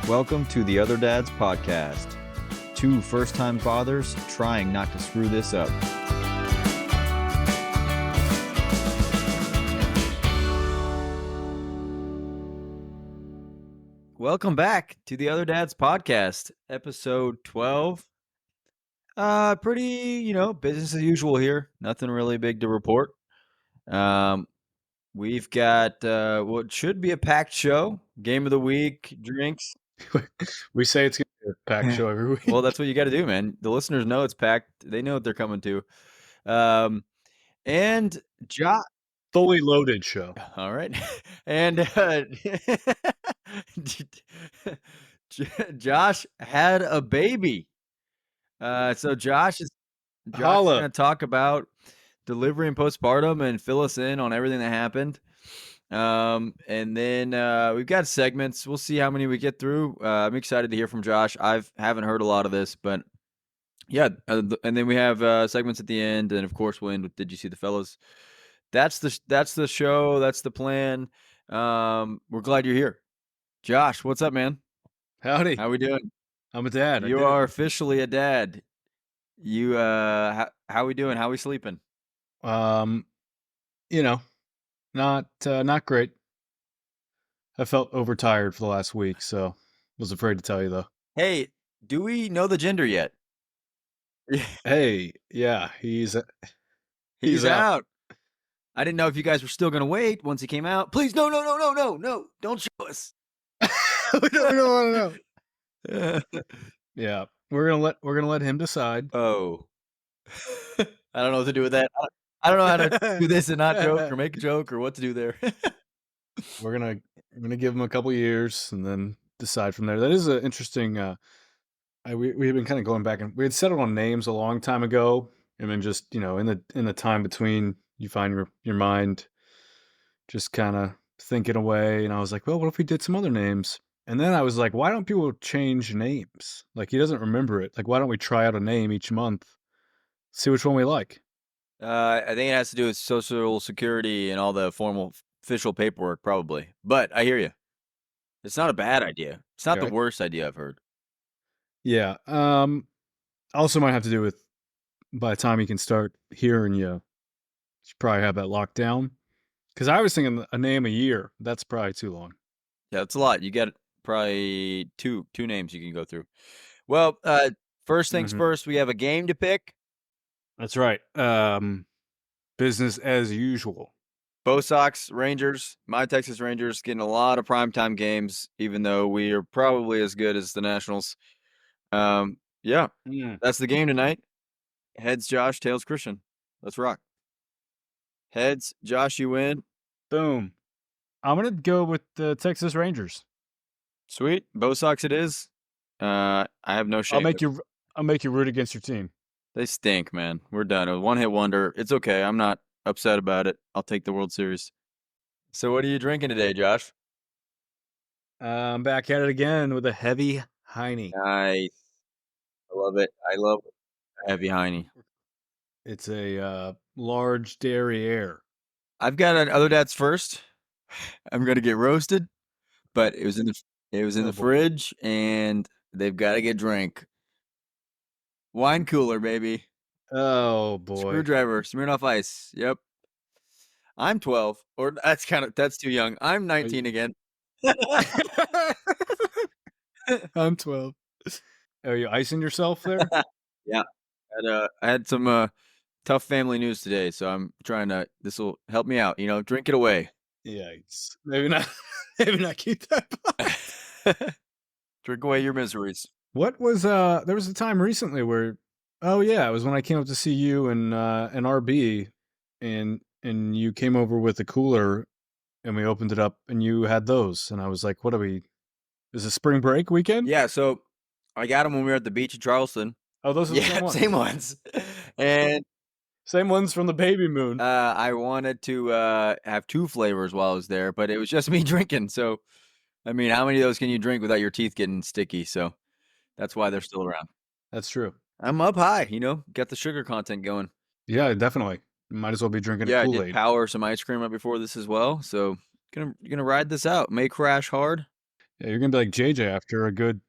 Welcome to the Other Dads podcast. Two first-time fathers trying not to screw this up. Welcome back to the Other Dads podcast, episode 12. Pretty, business as usual here. Nothing really big to report. We've got what should be a packed show. Game of the week, drinks. We say it's going to be a packed show every week. Well, that's what you got to do, man. The listeners know it's packed. They know what they're coming to. And fully loaded show. All right. And Josh had a baby. So Josh is going to talk about delivery and postpartum and fill us in on everything that happened. And then we've got segments. We'll see how many we get through. I'm excited to hear from Josh. Haven't heard a lot of this, but yeah. And then we have segments at the end, and of course we'll end with Did You See the Fellas? That's the show. That's the plan. We're glad you're here, Josh. What's up, man? Howdy. How we doing? I'm a dad. You are officially a dad. You how we doing? How we sleeping? Not great. I felt overtired for the last week, so was afraid to tell you though. Hey, do we know the gender yet? Hey, yeah, he's out. I didn't know if you guys were still gonna wait once he came out. Please, no, don't show us. We don't want to know. Yeah, we're gonna let him decide. Oh, I don't know what to do with that. I don't know how to do this and not joke or make a joke or what to do there. We're gonna give him a couple years and then decide from there. That is an interesting. We had been kind of going back, and we had settled on names a long time ago, and then just in the time between, you find your mind just kind of thinking away, and I was like, well, what if we did some other names? And then I was like, why don't people change names? Like, he doesn't remember it. Like, why don't we try out a name each month, see which one we like? I think it has to do with Social Security and all the formal official paperwork, probably. But I hear you. It's not a bad idea. It's not the worst idea I've heard. Yeah. Also might have to do with, by the time you can start hearing you probably have that locked down. Because I was thinking a name a year. That's probably too long. Yeah, that's a lot. You get probably two names you can go through. Well, first things first, we have a game to pick. That's right. Business as usual. Bo Sox Rangers, my Texas Rangers, getting a lot of primetime games, even though we are probably as good as the Nationals. That's the game tonight. Heads Josh, tails Christian. Let's rock. Heads, Josh, you win. Boom. I'm gonna go with the Texas Rangers. Sweet. Bo Sox it is. I have no shame. I'll make you root against your team. They stink, man. We're done. A one-hit wonder. It's okay. I'm not upset about it. I'll take the World Series. So what are you drinking today, Josh? I'm back at it again with a heavy Heine. Nice. I love it. I love a heavy Heine. It's a large Derriere. I've got an Other Dad's first. I'm gonna get roasted, but it was in the fridge, and they've got to get drank. Wine cooler, baby. Oh boy. Screwdriver, Smirnoff Ice. Yep. I'm 12, or that's too young. I'm 19 again. I'm 12. Are you icing yourself there? Yeah. I had some tough family news today, so I'm trying to. This will help me out. Drink it away. Yikes. Maybe not. Maybe not keep that. Drink away your miseries. What was there was a time recently where, oh yeah, it was when I came up to see you and RB, and you came over with a cooler, and we opened it up, and you had those, and I was like, what are we? Is it spring break weekend? Yeah, so I got them when we were at the beach in Charleston. Oh, those are the same ones. And same ones from the baby moon. I wanted to have two flavors while I was there, but it was just me drinking. So, I mean, how many of those can you drink without your teeth getting sticky? So that's why they're still around. That's true. I'm up high, get the sugar content going. Yeah, definitely. Might as well be drinking a Kool-Aid. I did power some ice cream right before this as well. So gonna ride this out. May crash hard. Yeah, you're gonna be like JJ after a good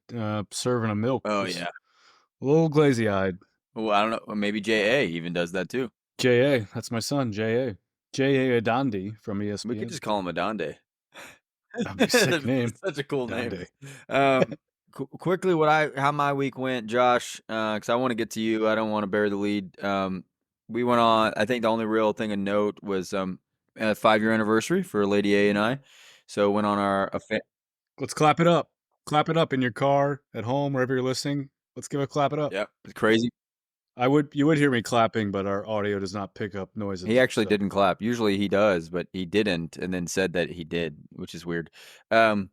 serving of milk. Oh Just yeah. a little glazy eyed. Well, I don't know. Or maybe JA even does that too. JA, that's my son, JA. JA Adandi from We could ESPN. just call him Adonde. That'd be a sick name. It's such a cool name. Adandi. Um, quickly, how my week went, Josh, because I want to get to you. I don't want to bury the lead. We went on. I think the only real thing of note was a 5-year anniversary for Lady A and I. So went on our Let's clap it up. Clap it up in your car, at home, wherever you're listening. Let's give a clap it up. Yep, it's crazy. You would hear me clapping, but our audio does not pick up noises. He actually so. didn't clap. Usually he does, but he didn't, and then said that he did, which is weird. I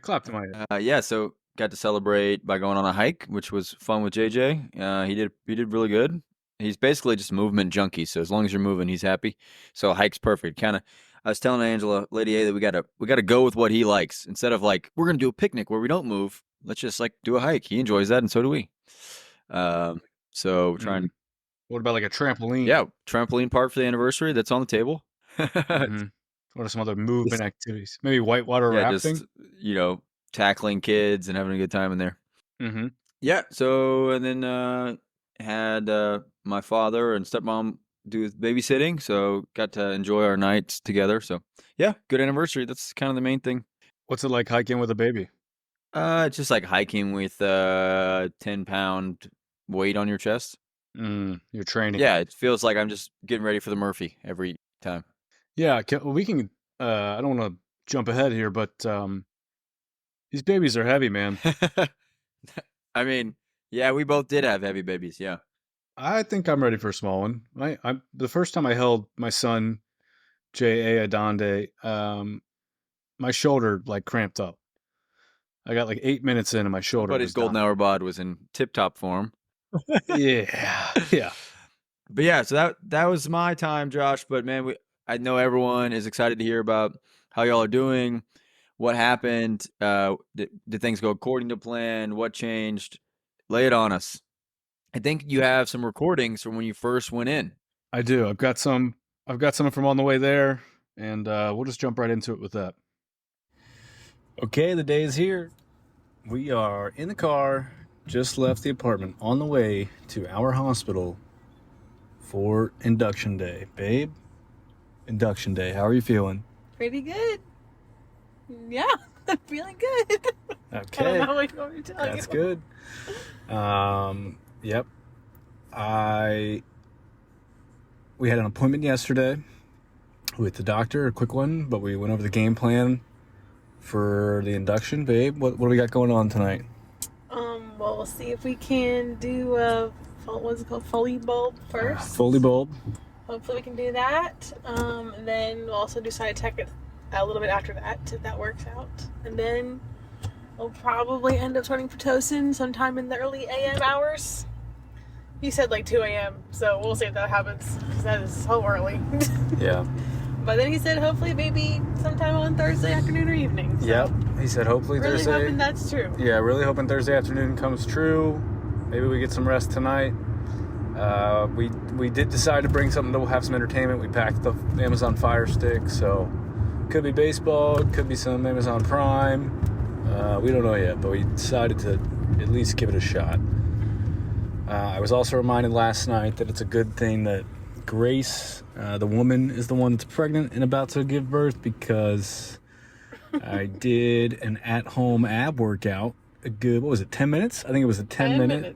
clapped in my head. Yeah, so got to celebrate by going on a hike, which was fun with JJ. He did really good. He's basically just a movement junkie, so as long as you're moving, he's happy. So a hike's perfect. Kind of, I was telling Angela, Lady A, that we gotta go with what he likes instead of like we're gonna do a picnic where we don't move. Let's just like do a hike. He enjoys that, and so do we. So we're trying. What about like a trampoline? Yeah, trampoline park for the anniversary. That's on the table. What are some other movement activities? Maybe whitewater rafting? Just, tackling kids and having a good time in there. Mm-hmm. Yeah, so, and then had my father and stepmom do babysitting, so got to enjoy our nights together. So, yeah, good anniversary. That's kind of the main thing. What's it like hiking with a baby? It's just like hiking with a 10-pound weight on your chest. You're training. Yeah, it feels like I'm just getting ready for the Murphy every time. Yeah, we can. I don't want to jump ahead here, but these babies are heavy, man. I mean, yeah, we both did have heavy babies. Yeah, I think I'm ready for a small one. I'm the first time I held my son, J.A. Adonde, my shoulder like cramped up. I got like 8 minutes in and my shoulder. But his golden hour bod was in tip-top form. Yeah. But yeah, so that was my time, Josh. But man, I know everyone is excited to hear about how y'all are doing, what happened, did things go according to plan, what changed? Lay it on us. I think you have some recordings from when you first went in. I do. I've got some from on the way there, and we'll just jump right into it with that. Okay, the day is here. We are in the car, just left the apartment, on the way to our hospital for induction day. Babe, induction day. How are you feeling? Pretty good. Yeah, I'm feeling good. Okay. I don't know what you want me to tell you. That's good. Yep. We had an appointment yesterday with the doctor, a quick one, but we went over the game plan for the induction. Babe, what do we got going on tonight? Well, we'll see if we can do what's it called, Foley bulb first. Foley bulb. Hopefully we can do that. And then we'll also do side tech a little bit after that, if that works out. And then we'll probably end up starting Pitocin sometime in the early AM hours. He said like 2 a.m., so we'll see if that happens, because that is so early. Yeah. But then he said hopefully maybe sometime on Thursday afternoon or evening. So Yep. He said hopefully really Thursday. hoping that's true. Yeah, really hoping Thursday afternoon comes true. Maybe we get some rest tonight. We did decide to bring something to have some entertainment. We packed the Amazon Fire Stick, so could be baseball, could be some Amazon Prime. We don't know yet, but we decided to at least give it a shot. I was also reminded last night that it's a good thing that Grace, the woman, is the one that's pregnant and about to give birth, because I did an at-home ab workout. A good, 10 minutes? I think it was a 10-minute.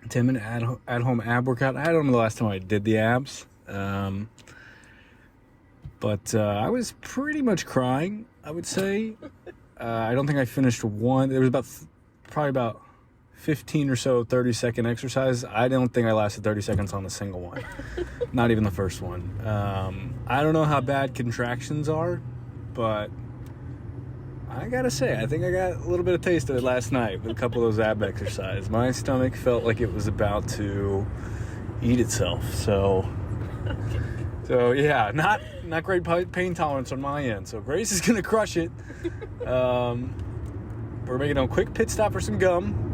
10-minute at-home ab workout. I don't know the last time I did the abs. But I was pretty much crying, I would say. I don't think I finished one. There was probably about 15 or so 30-second exercises. I don't think I lasted 30 seconds on a single one. Not even the first one. I don't know how bad contractions are, but I gotta say, I think I got a little bit of taste of it last night with a couple of those ab exercises. My stomach felt like it was about to eat itself. So yeah, not great pain tolerance on my end. So Grace is gonna crush it. We're making a quick pit stop for some gum.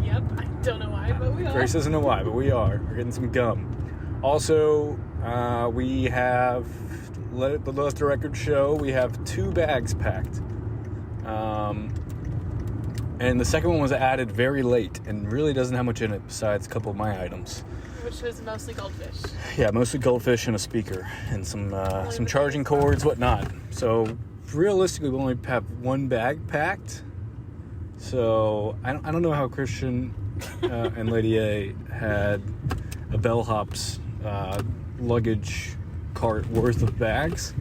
Yep, I don't know why, but we are. Grace doesn't know why, but we are. We're getting some gum. Also, we have let the record show we have 2 bags packed. And the second one was added very late and really doesn't have much in it besides a couple of my items. Which is mostly goldfish. Yeah, mostly goldfish and a speaker and some charging cords, whatnot. So realistically, we only have 1 bag packed. So I don't know how Christian and Lady A had a bellhop's luggage cart worth of bags.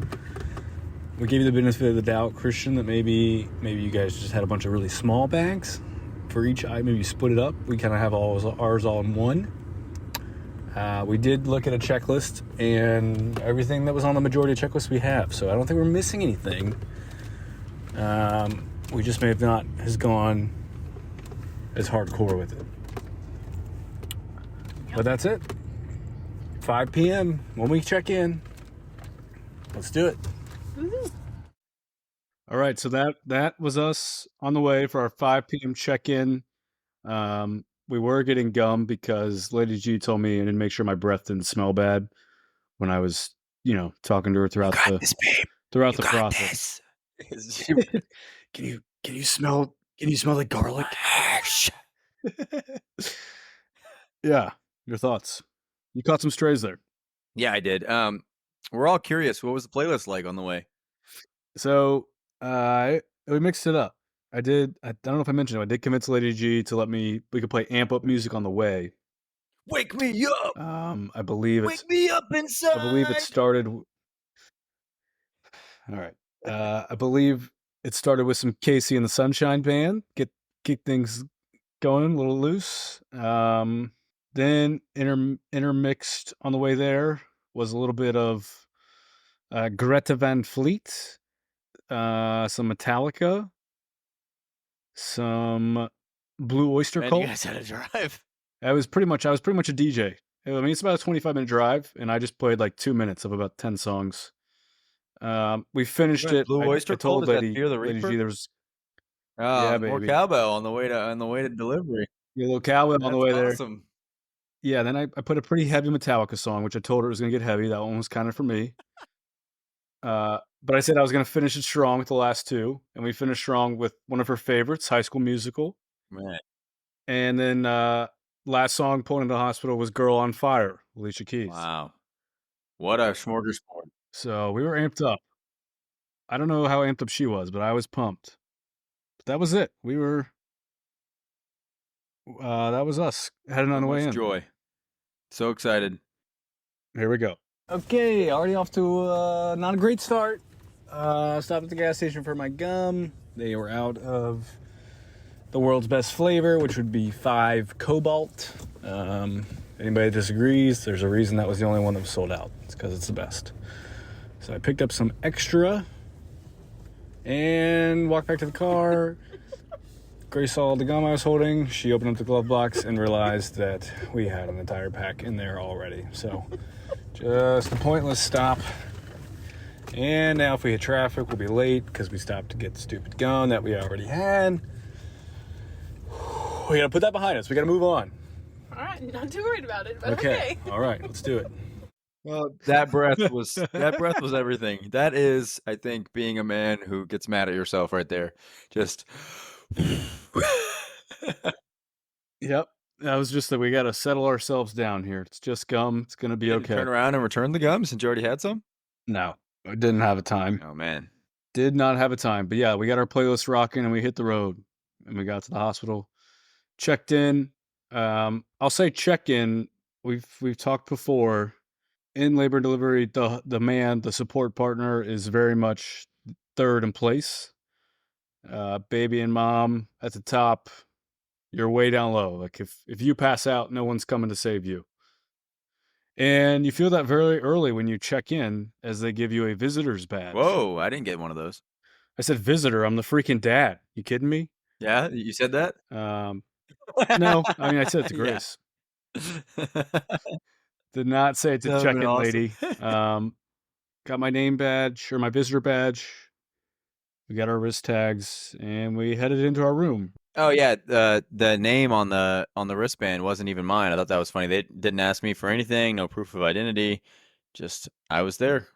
We gave you the benefit of the doubt, Christian, that maybe you guys just had a bunch of really small bags for each item. Maybe you split it up. We kind of have ours all in one. We did look at a checklist, and everything that was on the majority of checklist we have. So I don't think we're missing anything. We just may have not has gone as hardcore with it. But that's it. 5 p.m. when we check in. Let's do it. All right, so that was us on the way for our 5 p.m. check-in. We were getting gum because Lady G told me I didn't make sure my breath didn't smell bad when I was, talking to her throughout the process. Can you smell the garlic? Yeah, your thoughts. You caught some strays there. Yeah, I did. We're all curious. What was the playlist like on the way? So we mixed it up. I don't know if I mentioned it. I did convince Lady G to let we could play amp up music on the way. Wake me up. I believe Wake me up inside. I believe it started. All right. I believe it started with some Casey and the Sunshine Band. Get things going a little loose. Then intermixed on the way there was a little bit of Greta Van Fleet, some Metallica, some Blue Oyster Cult. You guys had to drive. I was pretty much a DJ. I mean, it's about a 25-minute drive, and I just played like 2 minutes of about 10 songs. We finished it. Blue Oyster Cult. Told Lady G there was yeah, baby. More cowbell on the way to delivery. Yeah, a little cowbell on the way awesome. There. Yeah, then I put a pretty heavy Metallica song, which I told her was going to get heavy. That one was kind of for me. But I said I was going to finish it strong with the last 2, and we finished strong with one of her favorites, High School Musical. Man. And then last song pulling into the hospital was Girl on Fire, Alicia Keys. Wow. What a smorgasbord. So we were amped up. I don't know how amped up she was, but I was pumped. But that was it. We were... that was us heading on the way in. Joy. So excited. Here we go. Okay, already off to not a great start. Stopped at the gas station for my gum. They were out of the world's best flavor, which would be 5 Cobalt. Anybody disagrees, there's a reason that was the only one that was sold out. It's because it's the best. So I picked up some extra and walked back to the car. Grace saw the gum I was holding. She opened up the glove box and realized that we had an entire pack in there already. So just a pointless stop. And now if we hit traffic, we'll be late because we stopped to get the stupid gum that we already had. We gotta put that behind us. We gotta move on. All right, not too worried about it, but okay. All right, let's do it. Well, that breath was everything. That is, I think, being a man who gets mad at yourself right there. Just Yep. That was just that we got to settle ourselves down here. It's just gum. It's going to be okay. Turn around and return the gum since you already had some? No, I didn't have a time. Oh, man. Did not have a time. But yeah, we got our playlist rocking and we hit the road. And we got to the hospital. Checked in. I'll say check-in. We've talked before. In labor and delivery, the support partner is very much third in place. Baby and mom at the top. You're way down low. Like if you pass out, no one's coming to save you. And you feel that very early when you check in as they give you a visitor's badge. Whoa, I didn't get one of those. I said visitor. I'm the freaking dad. You kidding me? Yeah, you said that? No, I mean, I said it to Grace. Yeah. Did not say it to check-in awesome. lady. Got my name badge or my visitor badge. We got our wrist tags and we headed into our room. Oh yeah, the name on the wristband wasn't even mine. I thought that was funny. They didn't ask me for anything, no proof of identity. Just I was there.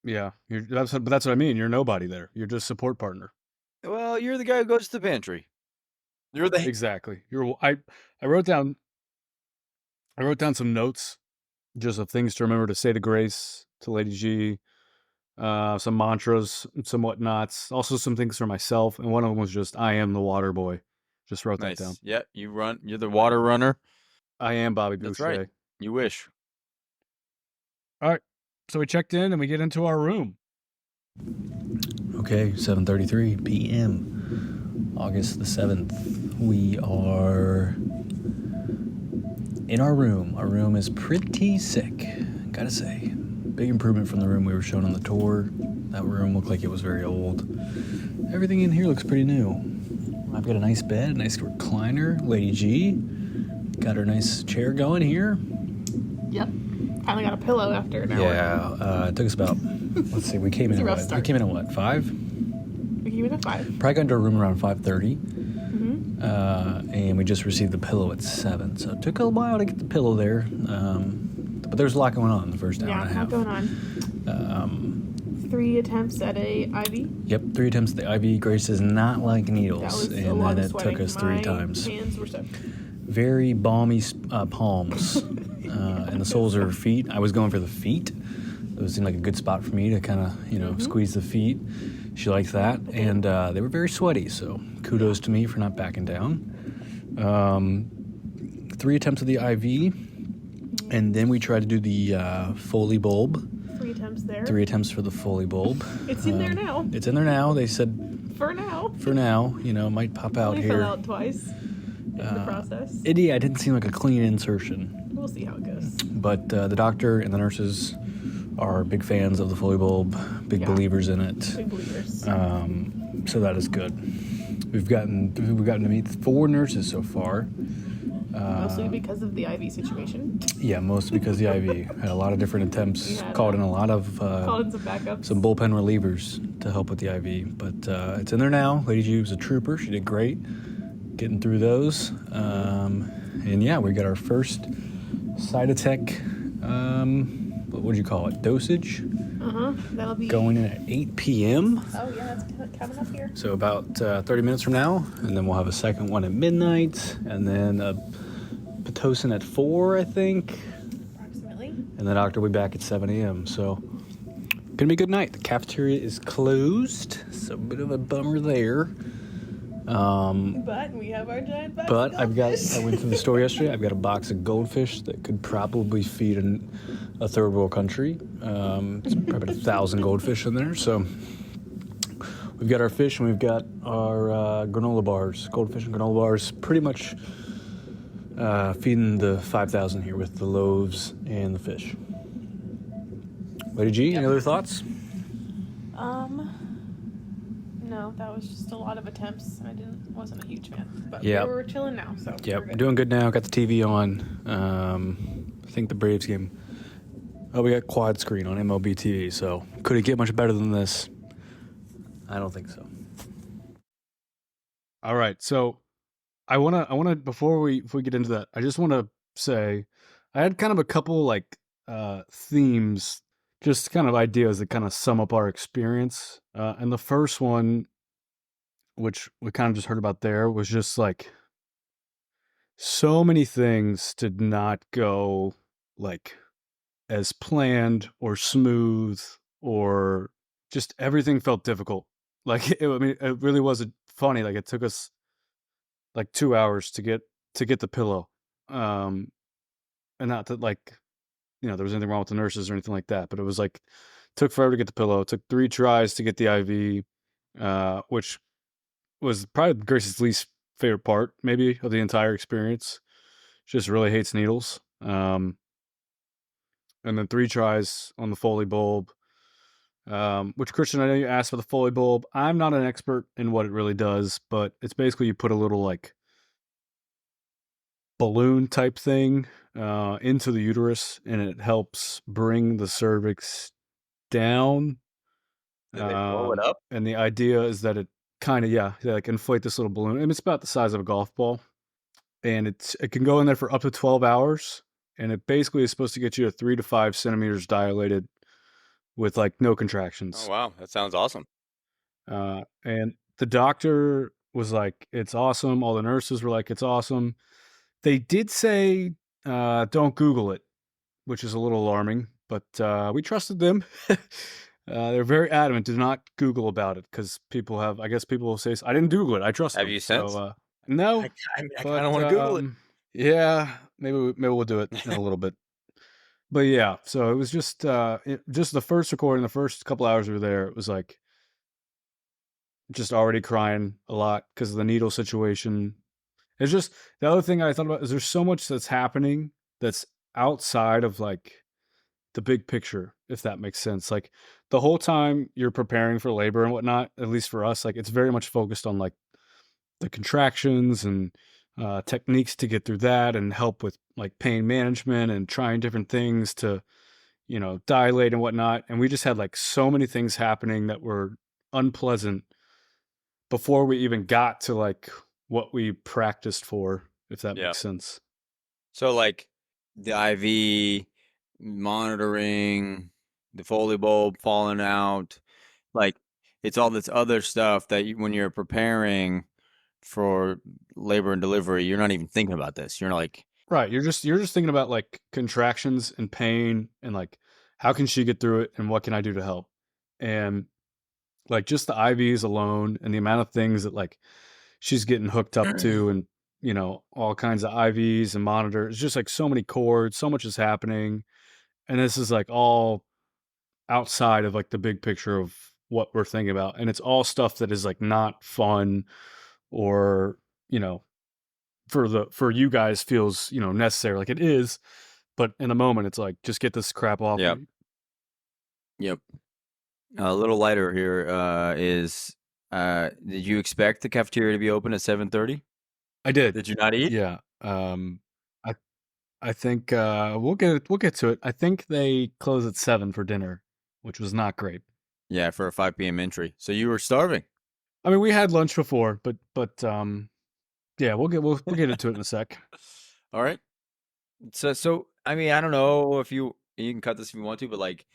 Yeah, that's what I mean. You're nobody there. You're just support partner. Well, you're the guy who goes to the pantry. You're the Exactly. I wrote down some notes just of things to remember to say to Grace, to Lady G, some mantras, some whatnots, also some things for myself, and one of them was just "I am the water boy." Just wrote that down. nice. Yeah, you run. You're the water runner. I am Bobby That's Boucher. right. You wish. All right, so we checked in and we get into our room. Okay, 7:33 p.m. August the 7th. We are in our room. Our room is pretty sick, gotta say. Big improvement from the room we were shown on the tour. That room looked like it was very old. Everything in here looks pretty new. I've got a nice bed, a nice recliner. Lady G got her nice chair going here. Yep. Finally got a pillow after an hour. Yeah, it took us about, let's see, we came in at what? We came in at what, 5? We came in at 5. Probably got into our room around 5:30. Mm-hmm. And we just received the pillow at 7, so it took a while to get the pillow there. But there's a lot going on the first hour and a half. Yeah, a lot going on. 3 attempts at a IV. Yep, 3 attempts at the IV. Grace does not like needles, That was and a lot then of it sweating. took us 3 My times. hands were soaked. Very balmy palms, and the soles of her feet. I was going for the feet. It seemed like a good spot for me to kind of, squeeze the feet. She likes that, and they were very sweaty. So kudos to me for not backing down. 3 attempts at the IV, and then we tried to do the Foley bulb. 3 attempts there. 3 attempts for the Foley bulb. It's in there now. It's in there now. They said For now. it might pop out Only here. fell out twice in the process. It didn't seem like a clean insertion. We'll see how it goes. But the doctor and the nurses are big fans of the Foley bulb, big believers in it. Big believers. So that is good. We've gotten to meet 4 nurses so far. Mostly because of the IV situation. Yeah, mostly because the IV had a lot of different attempts, called in a lot of Called in some backups. some bullpen relievers to help with the IV. But it's in there now. Lady G was a trooper. She did great getting through those. And yeah, we got our first Cytotec, what would you call it, dosage? That'll be Going in at 8 p.m. Oh yeah, that's coming up here. So about 30 minutes from now, and then we'll have a second one at midnight, and then a Pitocin at 4, I think. Approximately. And the doctor will be back at 7 a.m. So gonna be a good night. The cafeteria is closed, so a bit of a bummer there. But we have our giant box. But I went to the store yesterday. I've got a box of goldfish that could probably feed a third world country. It's probably 1,000 goldfish in there. So we've got our fish and we've got our granola bars, goldfish and granola bars, pretty much feeding the 5,000 here with the loaves and the fish. Lady G, any other thoughts? No, that was just a lot of attempts. I wasn't a huge fan. But Yeah. we're chilling now, so Yep, we're we're good. doing good now. Got the TV on. I think the Braves game. Oh, we got quad screen on MLB TV. So could it get much better than this? I don't think so. All right, so I wanna before we get into that, I just want to say I had kind of a couple themes, just kind of ideas that kind of sum up our experience. And the first one, which we kind of just heard about there, was just like so many things did not go like as planned or smooth, or just everything felt difficult. Like it really wasn't funny. Like it took us like 2 hours to get the pillow. And not that there was anything wrong with the nurses or anything like that, but it was like took forever to get the pillow. It took 3 tries to get the IV, which was probably Grace's least favorite part, maybe, of the entire experience. She just really hates needles. And then 3 tries on the Foley bulb, which, Christian, I know you asked for the Foley bulb. I'm not an expert in what it really does, but it's basically you put a little like balloon type thing into the uterus, and it helps bring the cervix down. And they blow it up. And the idea is that it kind of like inflate this little balloon. And it's about the size of a golf ball, and it can go in there for up to 12 hours. And it basically is supposed to get you to 3 to 5 centimeters dilated with like no Oh contractions. wow, that sounds awesome. And the doctor was like, "It's awesome." All the nurses were like, "It's awesome." They did say, "Don't Google it," which is a little alarming, but we trusted them. They're very adamant, do not Google about it because I guess people will say, "I didn't Google it. I trust Have them." you since? So no, I but kind of want to Google it. yeah, maybe we'll do it in a little bit. But yeah, so it was just just the first recording, the first couple hours we were there, it was like just already crying a lot because of the needle situation. It's just the other thing I thought about is there's so much that's happening that's outside of like the big picture, if that makes sense. Like the whole time you're preparing for labor and whatnot, at least for us, like it's very much focused on like the contractions and techniques to get through that and help with like pain management and trying different things to, dilate and whatnot. And we just had like so many things happening that were unpleasant before we even got to like what we practiced for, if that Yeah. makes sense. So like the IV monitoring, the Foley bulb falling out, like it's all this other stuff that when you're preparing for labor and delivery, you're not even thinking about this. You're like, Right. You're just thinking about like contractions and pain and like how can she get through it and what can I do to help? And like just the IVs alone and the amount of things that like she's getting hooked up to and all kinds of IVs and monitors, just like so many cords, so much is happening. And this is like all outside of like the big picture of what we're thinking about. And it's all stuff that is like not fun or, for you guys feels, necessary. Like it is, but in the moment it's like, just get this crap off Yep. me. yep. A little lighter here is did you expect the cafeteria to be open at 7:30? I did. Did you not eat? Yeah. I I think we'll get to it. I think they close at 7 for dinner, which was not great. Yeah, for a 5 p.m. entry. So you were starving. I mean, we had lunch before, but yeah, we'll get into it in a sec. All right. So I mean, I don't know if you can cut this if you want to, but like,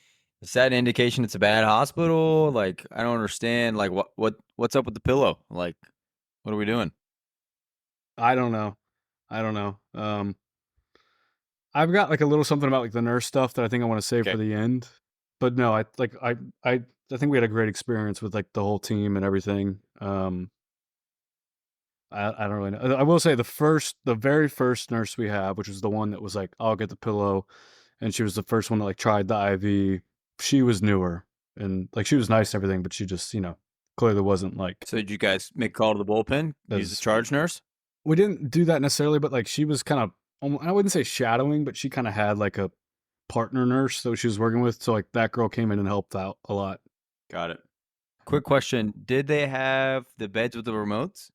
is that an indication it's a bad hospital? Like, I don't understand. Like, what's up with the pillow? Like, what are we doing? I don't know. I've got like a little something about like the nurse stuff that I think I want to save Okay. for the end. But no, I think we had a great experience with like the whole team and everything. I don't really know. I will say the very first nurse we have, which was the one that was like, "I'll get the pillow," and she was the first one that like tried the IV. She was newer and like she was nice and everything, but she just clearly wasn't like. So did you guys make a call to the bullpen? Use the charge nurse? We didn't do that necessarily, but like she was kind of, I wouldn't say shadowing, but she kind of had like a partner nurse that she was working with. So like that girl came in and helped out a lot. Got it. Quick question: did they have the beds with the remotes?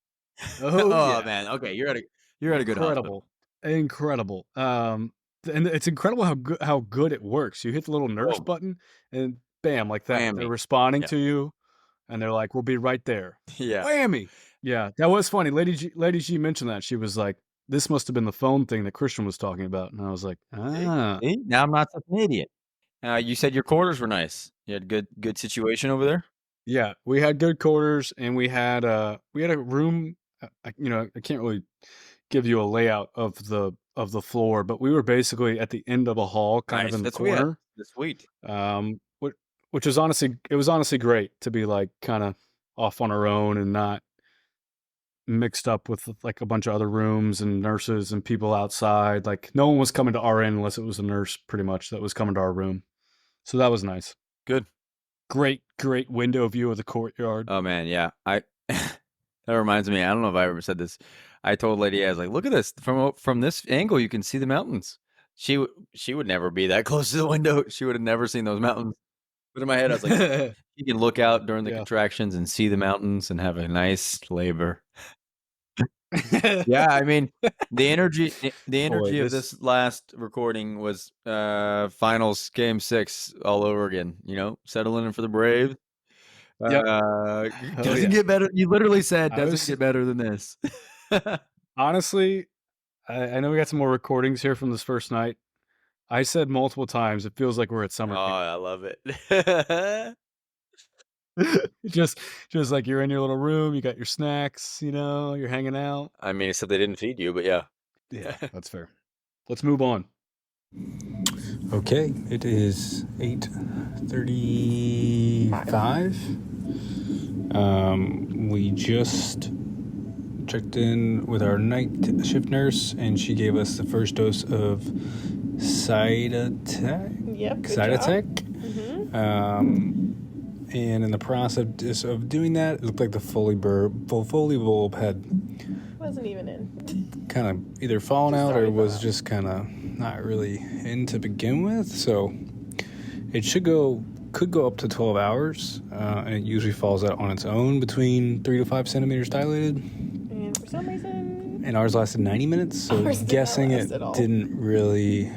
Oh, yeah. Man, okay, you're at a good hospital. Incredible. And it's incredible how good it works. You hit the little nurse button, and bam, like that, Whammy. they're responding Yeah. to you, and they're like, "We'll be right there." Yeah. Whammy. Yeah, that was funny. Lady G mentioned that. She was like, "This must have been the phone thing that Christian was talking about," and I was like, "Ah." See? Now I'm not such an idiot. You said your quarters were nice. You had good situation over there? Yeah, we had good quarters, and we had a room. I can't really give you a layout of the floor, but we were basically at the end of a hall, kind of in the corner. That's sweet. Which was honestly great to be like kind of off on our own and not mixed up with like a bunch of other rooms and nurses and people outside. Like no one was coming to our end unless it was a nurse, pretty much, that was coming to our room. So that was nice. Good. Great window view of the courtyard. Oh man, yeah. That reminds me. I don't know if I ever said this. I told Lady, I was like, "Look at this from this angle. You can see the mountains." She would never be that close to the window. She would have never seen those mountains. But in my head, I was like, "You can look out during the contractions and see the mountains and have a nice labor." Yeah, I mean, the energy of this last recording was finals game 6 all over again. Settling in for the Braves. Doesn't get better. You literally said doesn't get better than this. Honestly, I know we got some more recordings here from this first night. I said multiple times. It feels like we're at Oh, summer camp. I love it. just like you're in your little room, you got your snacks, you're hanging out. I mean, except they didn't feed you, but yeah. Yeah, that's fair. Let's move on. Okay, it is 8:35. We just checked in with our night shift nurse, and she gave us the first dose of Cytotec. Yep. Good Cytotec. job. Mm-hmm. And in the process of doing that, it looked like the Foley bulb had Wasn't even in. kind of either fallen out or started was out. just kind of not really in to begin with. So it could go up to 12 hours, and it usually falls out on its own between 3 to 5 centimeters dilated. And for some reason, And ours lasted 90 minutes, so Ours did not guessing last it at all. didn't really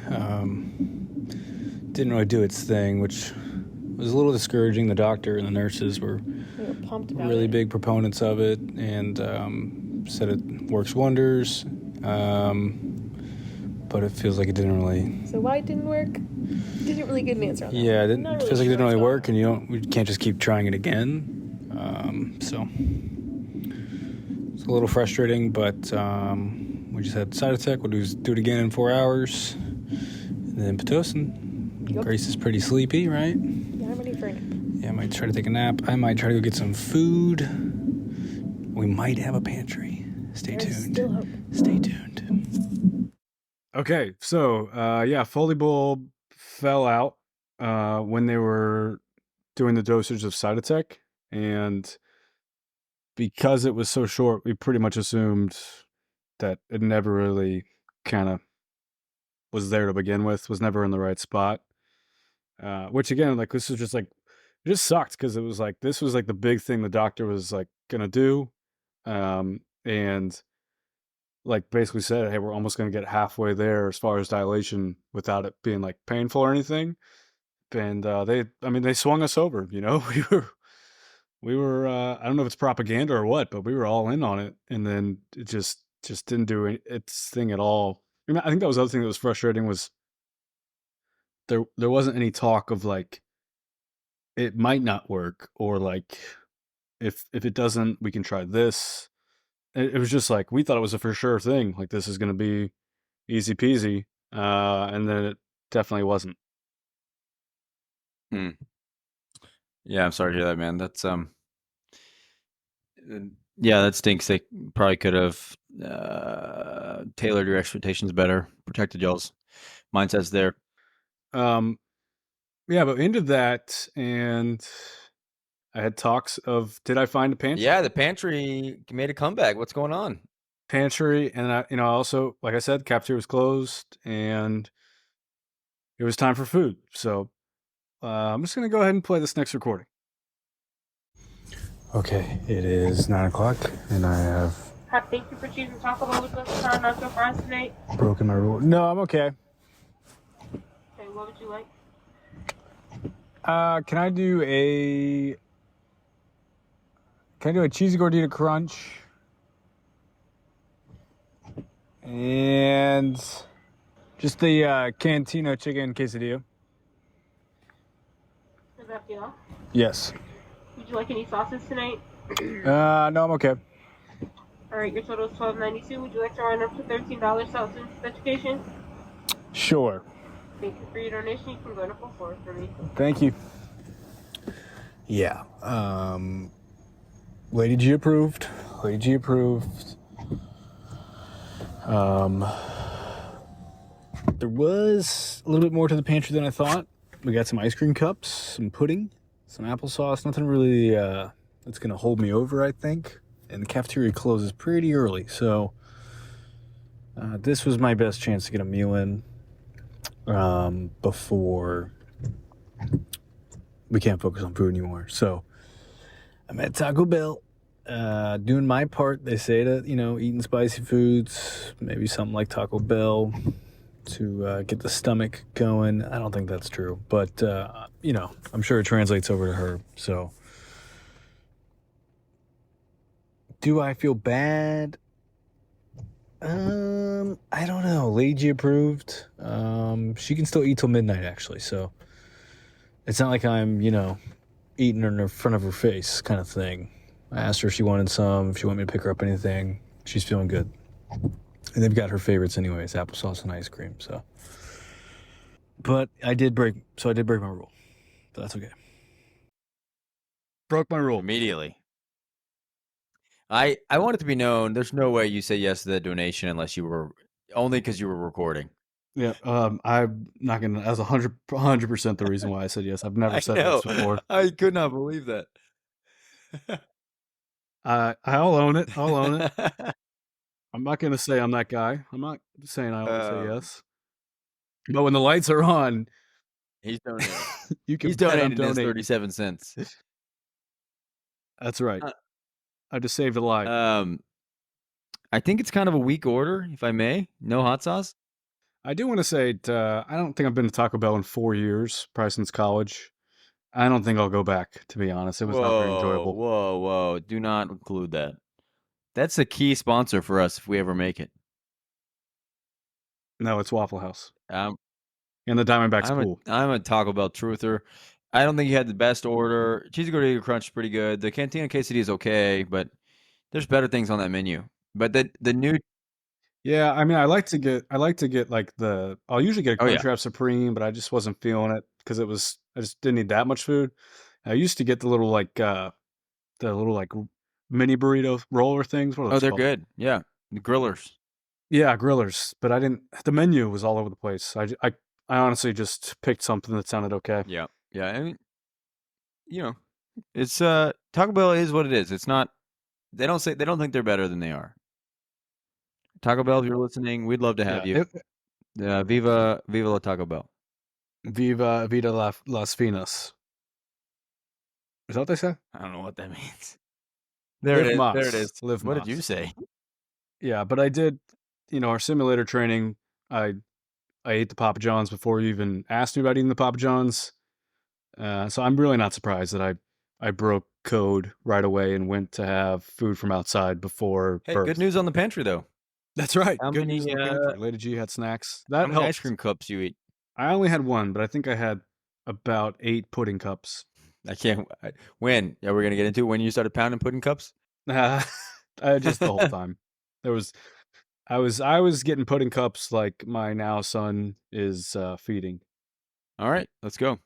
do its thing, which was a little discouraging. The doctor and the nurses were we were pumped about really it. big proponents of it, and said it works wonders, but it feels like it didn't really. So why it didn't work? Didn't really get an answer on that. Yeah, one. it feels like it didn't really work, and we can't just keep trying it again. So it's a little frustrating, but we just had Cytotec. We'll do it again in 4 hours, and then Pitocin. Yep. Grace is pretty sleepy, right? Yeah, I'm ready for a nap. Yeah, I might try to take a nap. I might try to go get some food. We might have a pantry. Stay There's tuned. still hope. Stay tuned. Okay, so Foley bulb fell out when they were doing the dosage of Cytotec, and because it was so short, we pretty much assumed that it never really kind of was there to begin with, was never in the right spot. Which again, like this was just like, it just sucked because it was like, this was like the big thing the doctor was like gonna do. And like basically said, hey, we're almost gonna get halfway there as far as dilation without it being like painful or anything. And they swung us over, we were I don't know if it's propaganda or what, but we were all in on it, and then it just didn't do its thing at all. I think that was the other thing that was frustrating was there wasn't any talk of like it might not work, or like if it doesn't, we can try this. It was just like we thought it was a for sure thing, like this is going to be easy peasy, and then it definitely wasn't. Yeah, I'm sorry to hear that, man. That's yeah, that stinks. They probably could have tailored your expectations better, protected y'all's mindsets there. Yeah, but we ended that, and I had talks of, did I find a pantry? Yeah, the pantry made a comeback. What's going on? Pantry, and I also, like I said, cafeteria was closed, and it was time for food. So I'm just gonna go ahead and play this next recording. Okay, it is 9 o'clock, and I have Thank you for choosing Taco Bell with us. Trying not so far tonight. broken my rule. No, I'm okay. Okay, what would you like? Can I do a cheesy gordita crunch and just the Cantino chicken quesadilla? Does that feel? Yes. Would you like any sauces tonight? No, I'm okay. All right, your total is $12.92. Would you like to run up to $13 salt and education? Sure. Thank you for your donation. You can go to full forward for me. Thank you. Yeah. Lady G approved. Lady G approved. There was a little bit more to the pantry than I thought. We got some ice cream cups, some pudding, some applesauce. Nothing really that's going to hold me over, I think. And the cafeteria closes pretty early, so this was my best chance to get a meal in before we can't focus on food anymore. So I'm at Taco Bell doing my part. They say to, eating spicy foods, maybe something like Taco Bell to get the stomach going. I don't think that's true, but I'm sure it translates over to her. So do I feel bad? I don't know. Lady G approved. She can still eat till midnight, actually. So it's not like I'm, eating her in front of her face kind of thing. I asked her if she wanted some, if she wanted me to pick her up anything. She's feeling good. And they've got her favorites anyways, applesauce and ice cream. So, but I did break my rule. But that's okay. Broke my rule. Immediately. I want it to be known. There's no way you say yes to that donation unless you were only because you were recording. Yeah, I'm not gonna. That's 100% the reason why I said yes. I've never said this before. I could not believe that. I'll own it. I'll own it. I'm not gonna say I'm that guy. I'm not saying I always say yes. But when the lights are on, he's donating. You can he's bet I'm donating his donating. 37 cents. That's right. I just saved a life. I think it's kind of a weak order, if I may. No hot sauce. I do want to say, I don't think I've been to Taco Bell in 4 years, probably since college. I don't think I'll go back, to be honest. It was not very enjoyable. Whoa. Do not include that. That's a key sponsor for us if we ever make it. No, it's Waffle House. And the Diamondbacks cool. I'm a Taco Bell truther. I don't think you had the best order. Cheesy Gordita Crunch is pretty good. The Cantina Quesadilla is okay, but there's better things on that menu. But the new... Yeah, I mean, I like to get like I'll usually get a Crunchwrap Supreme, but I just wasn't feeling it because I just didn't need that much food. I used to get the little mini burrito roller things. What are those they're called? good. Yeah, the grillers. Yeah, grillers. But the menu was all over the place. I honestly just picked something that sounded okay. Yeah. I mean, it's Taco Bell is what it is. It's not. They don't think they're better than they are. Taco Bell, if you're listening, we'd love to have you. Viva la Taco Bell. Viva las finas. Is that what they say? I don't know what that means. There it is. Live what mas. did you say? Yeah, but I did, our simulator training. I ate the Papa John's before you even asked me about eating the Papa John's. So I'm really not surprised that I broke code right away and went to have food from outside before birth. Good news on the pantry, though. That's right. How good many, news on the pantry. Lady G had snacks. That how many ice cream cups you eat? I only had one, but I think I had about 8 pudding cups. I can't. When? Yeah, we're gonna get into when you started pounding pudding cups. Just the whole time. I was getting pudding cups like my now son is feeding. All right, let's go.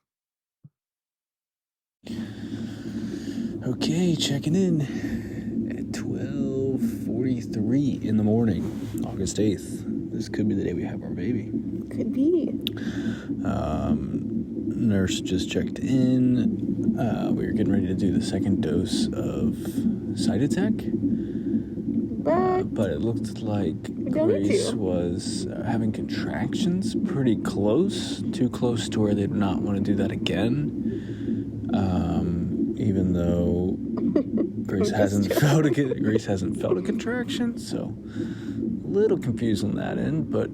Okay, checking in at 12:43 in the morning, August 8th. This could be the day we have our baby. Could be. Nurse just checked in. We were getting ready to do the second dose of Cytotec. But it looked like Grace was having contractions pretty close. Too close to where they did not want to do that again. Even though Grace hasn't felt a contraction, so a little confused on that end, but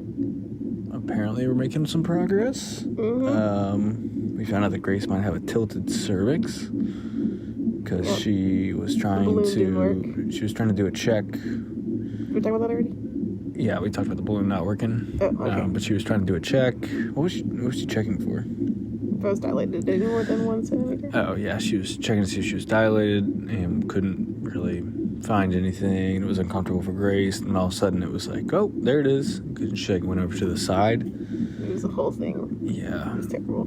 apparently we're making some progress. We found out that Grace might have a tilted cervix because she was trying to do a check. Did we talk about that already? Yeah, we talked about the balloon not working. Oh, okay. But she was trying to do a check. What was she checking for? If I was dilated any more than 1 centimeter. Oh yeah, she was checking to see if she was dilated and couldn't really find anything. It was uncomfortable for Grace, and all of a sudden it was like, oh, there it is. Couldn't shake. Went over to the side. It was the whole thing. Yeah. It was terrible.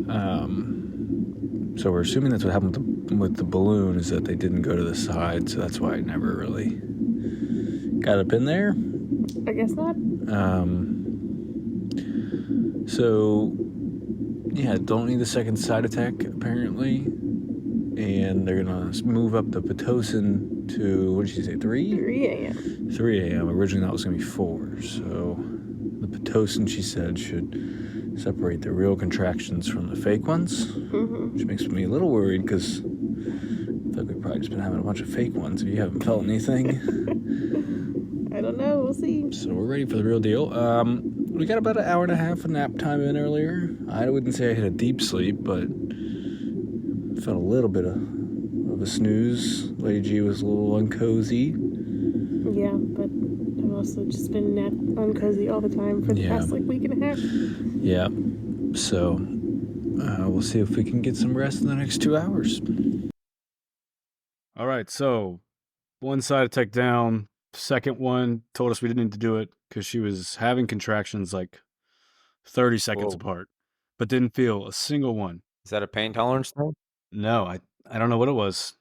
So we're assuming that's what happened with the balloon, is that they didn't go to the side, so that's why it never really got up in there. I guess not. So yeah, don't need the second Cytotec apparently, and they're gonna move up the Pitocin to, what did she say, 3? 3 a.m. 3 a.m. Originally that was gonna be 4. So the Pitocin, she said, should separate the real contractions from the fake ones, which makes me a little worried because I feel like we've probably just been having a bunch of fake ones if you haven't felt anything. I don't know. We'll see. So we're ready for the real deal. We got about an hour and a half of nap time in earlier. I wouldn't say I hit a deep sleep, but felt a little bit of a snooze. Lady G was a little uncozy. Yeah, but I I've also just been uncozy all the time for the past week and a half. Yeah. So we'll see if we can get some rest in the next 2 hours. All right, so one side attack down. Second one told us we didn't need to do it because she was having contractions like 30 seconds apart, but didn't feel a single one. Is that a pain tolerance thing? No, I don't know what it was.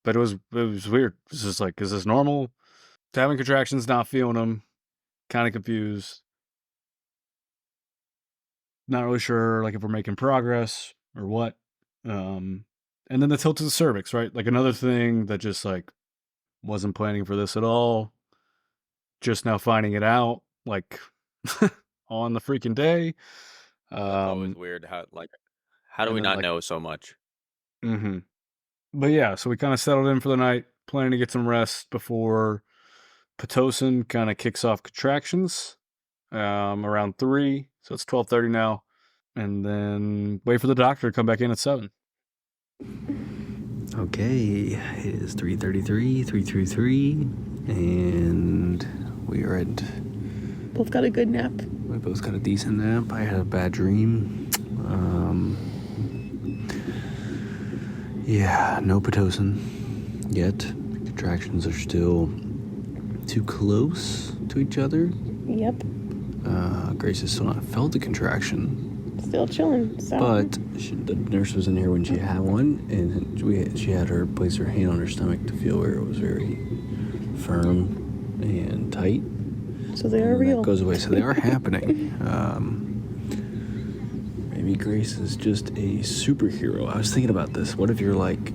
But it was weird. It's just like, is this normal? Having contractions, not feeling them, kind of confused. Not really sure, like if we're making progress or what. And then the tilt to the cervix, right? Like another thing that just like wasn't planning for this at all. Just now finding it out, like on the freaking day. That's always weird. How do we not know so much? Mm-hmm. But yeah, so we kind of settled in for the night, planning to get some rest before Pitocin kind of kicks off contractions around 3. So it's 12:30 now. And then wait for the doctor to come back in at 7. Okay, it is 3:33, 3:33, and we are at... Both got a good nap. We both got a decent nap. I had a bad dream. Yeah, no Pitocin yet. Contractions are still too close to each other. Yep. Grace has still not felt the contraction. Still chilling. So. But the nurse was in here when she had one, and she had her place her hand on her stomach to feel where it was very firm and tight. So they are real. That goes away. So they are happening. Maybe Grace is just a superhero. I was thinking about this. What if you're like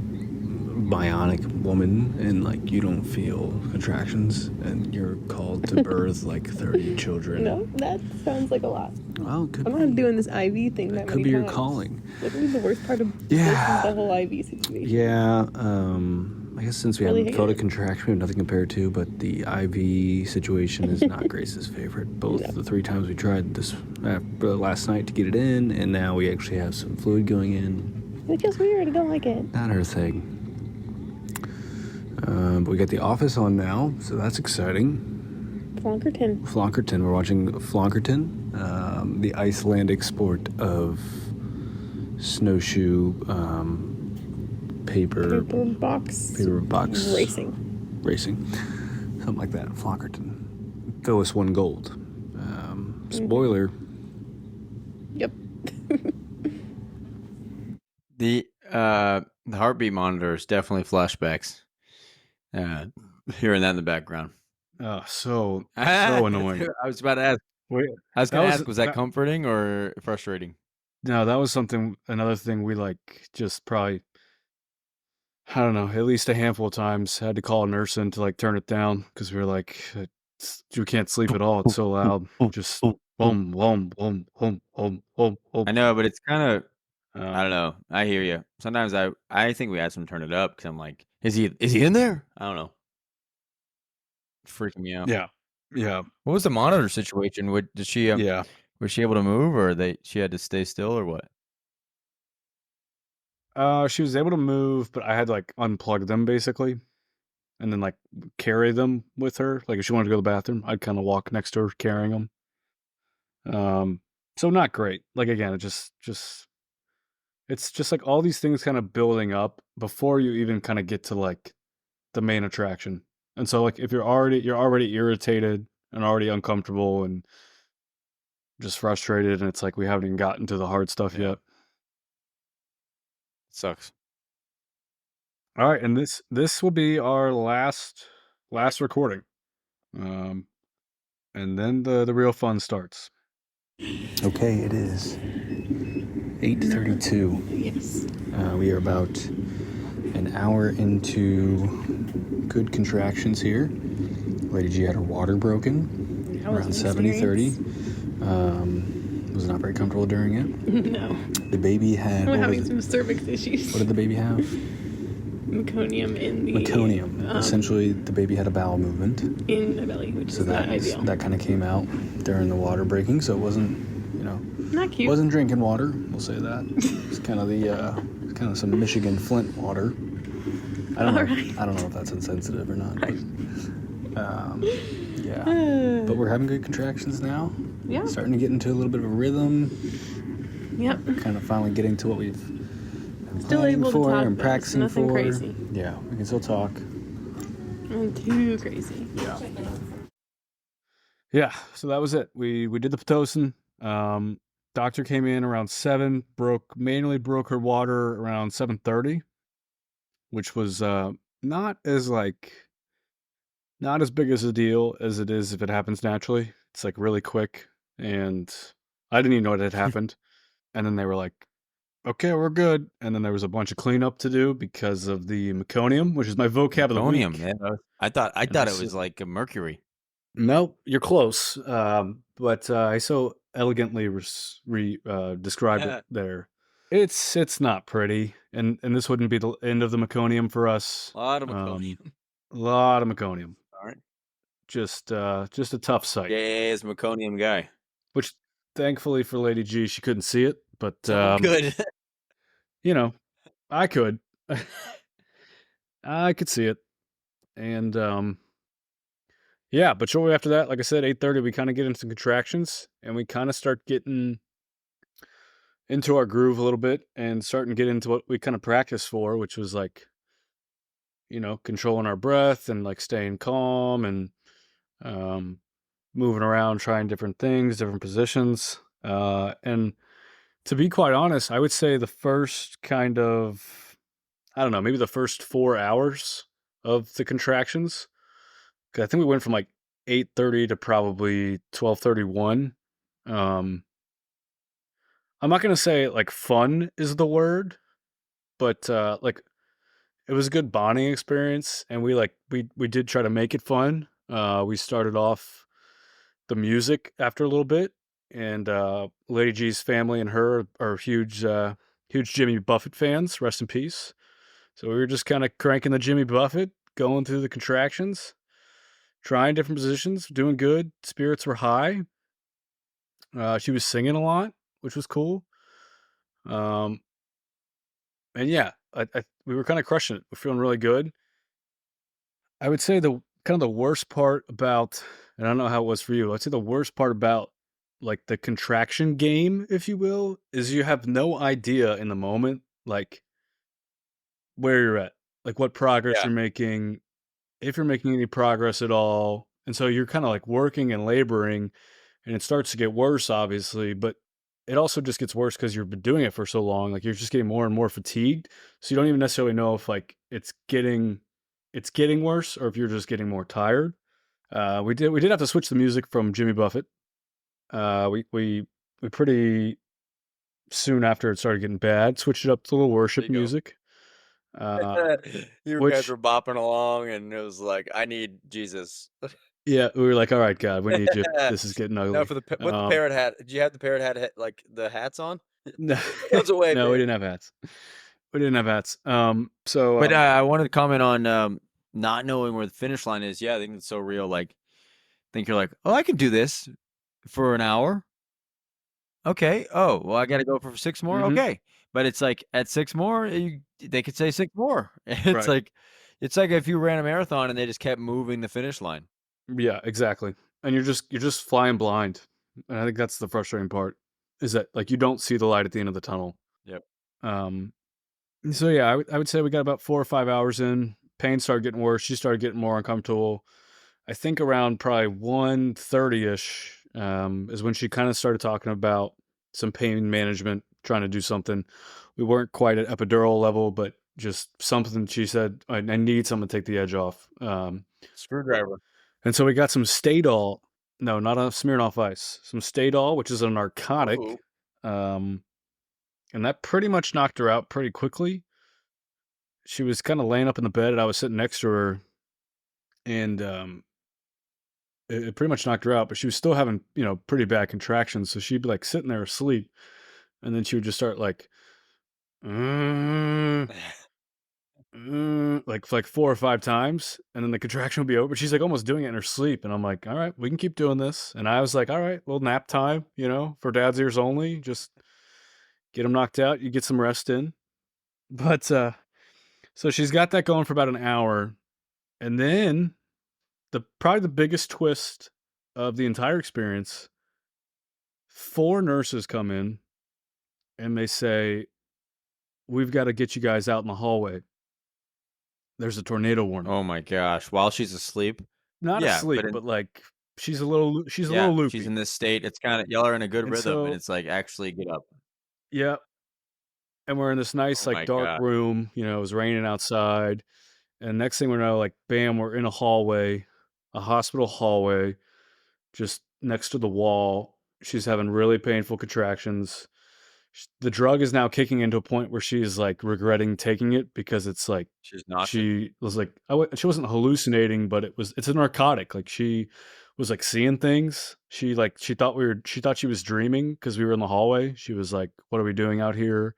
bionic woman and like you don't feel contractions and you're called to birth like 30 children? No, that sounds like a lot. Well, it could I'm not doing this IV thing. That could be your calling. That would be the worst part of the whole IV situation. Yeah, I guess since we haven't felt a contraction, we have nothing compared to, but the IV situation is not Grace's favorite. Both the 3 times we tried this last night to get it in, and now we actually have some fluid going in. It feels weird. I don't like it. Not her thing. But we got The Office on now, so that's exciting. Flonkerton. We're watching Flonkerton, the Icelandic sport of snowshoe paper box racing, something like that. Flonkerton. Phyllis won gold. Spoiler. Yep. The heartbeat monitor is definitely flashbacks. Hearing that in the background. So annoying. I was about to ask. I was going to ask, was that comforting or frustrating? No, that was another thing we like just probably, I don't know, at least a handful of times had to call a nurse in to like turn it down because we were like, you can't sleep at all. It's so loud. Just boom, boom, boom, boom, boom, boom, boom. I know, but it's kind of, I don't know. I hear you. Sometimes I think we asked him to turn it up because I'm like, is he in there? I don't know. It's freaking me out. Yeah. What was the monitor situation? Did she? Was she able to move, or she had to stay still, or what? She was able to move, but I had to like unplug them basically, and then like carry them with her. Like if she wanted to go to the bathroom, I'd kind of walk next to her carrying them. So not great. Like again, it just it's just like all these things kind of building up before you even kind of get to like the main attraction. And so like if you're already irritated and already uncomfortable and just frustrated, and it's like we haven't even gotten to the hard stuff yet. Sucks. All right, and this will be our last recording. And then the real fun starts. Okay, it is 8:32. Yes. We are about an hour into good contractions here. Lady G had her water broken around 70:30. Was not very comfortable during it. No. The baby had... We're having some cervix issues. What did the baby have? Meconium in the... Meconium. Essentially, the baby had a bowel movement. In the belly, which is not ideal. That kind of came out during the water breaking, so it wasn't, not cute. Wasn't drinking water, we'll say that. It's kind of some Michigan Flint water. I don't know. Alright. I don't know if that's insensitive or not. But, yeah. But we're having good contractions now. Yeah. Starting to get into a little bit of a rhythm. Yep. Kind of finally getting to what we've been Still planning able to for talk, and though, practicing nothing for. crazy. Yeah, we can still talk. Nothing too crazy. Yeah. Yeah, so that was it. We did the Pitocin. Doctor came in around 7, manually broke her water around 7:30, which was not as not as big as a deal as it is if it happens naturally. It's like really quick, and I didn't even know it had happened. And then they were like, "Okay, we're good." And then there was a bunch of cleanup to do because of the meconium, which is my vocab of the Meconium, week. yeah. I thought And it was like a mercury. Nope, you're close. But I so elegantly described it there. It's not pretty, and this wouldn't be the end of the meconium for us. A lot of A meconium. lot of meconium. All right. Just a tough sight. Yes, meconium guy. Which, thankfully for Lady G, she couldn't see it, but Good. you know, I could. I could see it, and yeah. But shortly after that, like I said, 8:30, we kind of get into contractions, and we kind of start getting into our groove a little bit and starting to get into what we kind of practice for, which was like, controlling our breath and like staying calm and um, moving around, trying different things, different positions. And to be quite honest, I would say the first kind of, I don't know, maybe the first 4 hours of the contractions, because I think we went from like 8:30 to probably 12:31. I'm not going to say like fun is the word, but like it was a good bonding experience, and we did try to make it fun. We started off the music after a little bit, and Lady G's family and her are huge Jimmy Buffett fans. Rest in peace. So we were just kind of cranking the Jimmy Buffett, going through the contractions, trying different positions, doing good. Spirits were high. She was singing a lot, which was cool. Um, and yeah, we were kind of crushing it. We're feeling really good. I would say the kind of the worst part about, and I don't know how it was for you. I'd say the worst part about like the contraction game, if you will, is you have no idea in the moment, like where you're at, like what progress Yeah. you're making, if you're making any progress at all. And so you're kind of like working and laboring, and it starts to get worse, obviously, but it also just gets worse because you've been doing it for so long. Like you're just getting more and more fatigued. So you don't even necessarily know if like it's getting worse or if you're just getting more tired. We did have to switch the music from Jimmy Buffett. We pretty soon after it started getting bad, switched it up to a little worship music. You Which- guys were bopping along, and it was like, I need Jesus. Yeah, we were like, all right, God, we need you. This is getting ugly. No, for the parrot hat. Did you have the parrot hat like the hats on? No, Goes away. no, we babe. didn't have hats. We didn't have hats. So, But I wanted to comment on not knowing where the finish line is. Yeah, I think it's so real. Like, think you're like, oh, I can do this for an hour. Okay. Oh, well, I got to go for 6 more. Mhm. Okay. But it's like at 6 more, they could say 6 more. It's Right. it's like if you ran a marathon and they just kept moving the finish line. Yeah, exactly. And you're just flying blind. And I think that's the frustrating part, is that like you don't see the light at the end of the tunnel. Yep. So yeah, I would say we got about 4 or 5 hours in. Pain started getting worse. She started getting more uncomfortable. I think around probably 1:30ish is when she kind of started talking about some pain management, trying to do something. We weren't quite at epidural level, but just something. She said, I need something to take the edge off. Screwdriver. And so we got some Stadol. No, not a Smirnoff Ice. Some Stadol, which is a narcotic. Ooh. And that pretty much knocked her out pretty quickly. She was kind of laying up in the bed, and I was sitting next to her, and it pretty much knocked her out. But she was still having, pretty bad contractions. So she'd be like sitting there asleep, and then she would just start like, like 4 or 5 times, and then the contraction would be over. She's like almost doing it in her sleep, and I'm like, all right, we can keep doing this. And I was like, all right, well, nap time, for dad's ears only. Just get them knocked out, you get some rest in. But so So she's got that going for about an hour, and then probably the biggest twist of the entire experience, 4 nurses come in and they say, "We've got to get you guys out in the hallway. There's a tornado warning." Oh my gosh! While she's asleep. Not Yeah, asleep, but but like she's a little yeah, loopy. she's in this state. It's kind of y'all are in a good And rhythm, and so, it's like actually get up. yeah, and we're in this nice Oh like my dark god! room, it was raining outside, and next thing we know, like bam, we're in a hallway, a hospital hallway, just next to the wall. She's having really painful contractions. The drug is now kicking into a point where she's like regretting taking it because it's like She's nauseous. she was like she wasn't hallucinating, but it's a narcotic. Like she was like seeing things. She thought she was dreaming because we were in the hallway. She was like, "What are we doing out here?"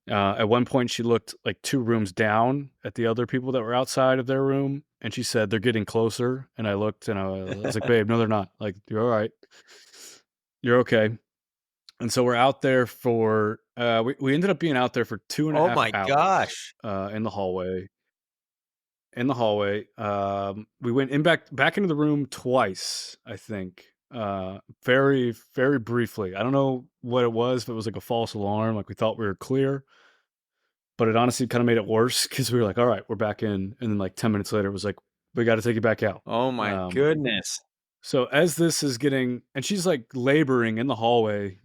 At one point, she looked like 2 rooms down at the other people that were outside of their room, and she said, "They're getting closer." And I looked, and I was like, "Babe, no, they're not. Like, you're all right. You're okay." And so we're out there for we ended up being out there for two and a Oh half my hours gosh! in the hallway. In the hallway, we went in back into the room twice, I think. Very very briefly. I don't know what it was. If it was like a false alarm, like we thought we were clear, but it honestly kind of made it worse because we were like, "All right, we're back in," and then like 10 minutes later, it was like, "We got to take you back out." Oh my Um, goodness! so as this is getting, and she's like laboring in the hallway,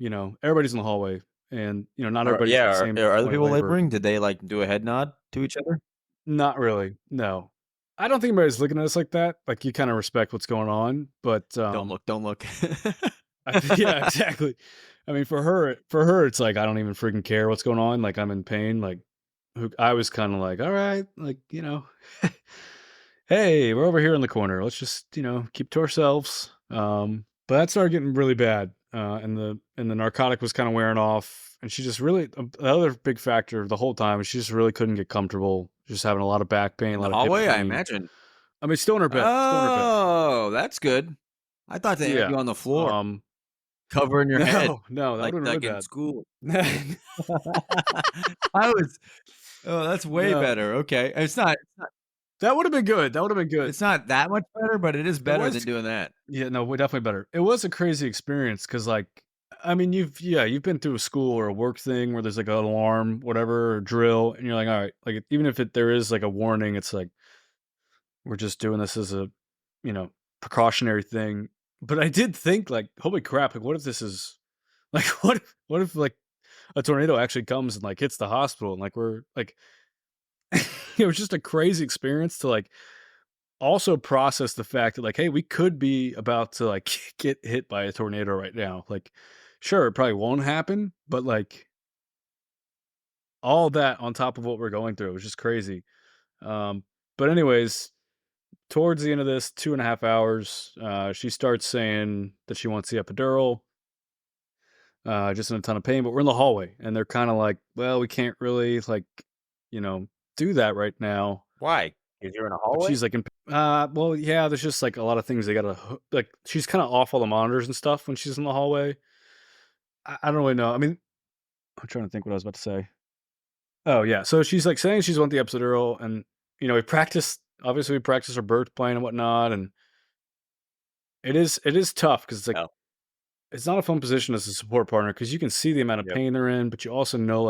everybody's in the hallway, and not everybody's at the same Are other point of people labor. laboring? Did they like do a head nod to each other? Not really, no. I don't think anybody's looking at us like that. Like you kind of respect what's going on, but Don't look! Don't look! yeah, exactly. I mean, for her, it's like I don't even freaking care what's going on. Like I'm in pain. Like I was kind of like, all right, like hey, we're over here in the corner. Let's just keep to ourselves. But that started getting really bad, and the narcotic was kind of wearing off, and she just really the other big factor the whole time is she just really couldn't get comfortable. Just having a lot of back pain, a In the lot of hip hallway, I pain. imagine. I mean, still in her bed, still in her bed. Oh, that's good. I thought they had Yeah. you on the floor, covering your head, No, that would have been really like in bad. school. I was Oh, that's way No, better. Okay. that would have been good. That would have been good. It's not that much better, but it is It better was than doing that. Yeah, no, we're definitely better. It was a crazy experience because, like, I mean, you've been through a school or a work thing where there's like an alarm, whatever, or drill, and you're like, all right, like, even if there is like a warning, it's like we're just doing this as a, you know, precautionary thing. But I did think, like, holy crap, like, what if this is like, what if like a tornado actually comes and like hits the hospital and like we're like, it was just a crazy experience to like also process the fact that like, hey, we could be about to like get hit by a tornado right now. Like, sure, it probably won't happen, but like all that on top of what we're going through was just crazy. Um, but anyways, towards the end of this 2.5 hours, she starts saying that she wants the epidural, just in a ton of pain, but we're in the hallway and they're kind of like, well, we can't really like, you know, do that right now. Why? Because you're in a But hallway? she's like, well, yeah, there's just like a lot of things they gotta like. She's kind of off all the monitors and stuff when she's in the hallway. I don't really know. I mean, I'm trying to think what I was about to say. Oh yeah, so she's like saying she's want the epidural, and we practiced. Obviously, we practice her birth plan and whatnot, and it is tough because it's like Oh. it's not a fun position as a support partner because you can see the amount of Yep. pain they're in, but you also know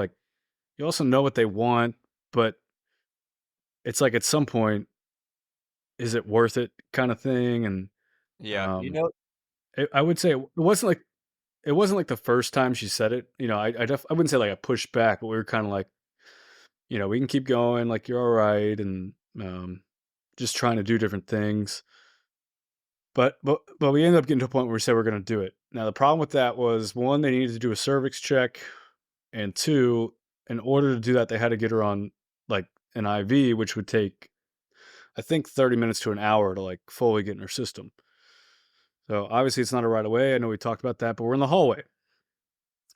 what they want, but it's like at some point, is it worth it, kind of thing, and Yeah. um, I would say it wasn't like the first time she said it. I wouldn't say like I pushed back, but we were kind of like, we can keep going, like you're all right, and just trying to do different things. But we ended up getting to a point where we said we're going to do it. Now the problem with that was one, they needed to do a cervix check, and two, in order to do that, they had to get her on like an IV, which would take I think 30 minutes to an hour to like fully get in her system. So obviously it's not a right away. I know we talked about that, but we're in the hallway.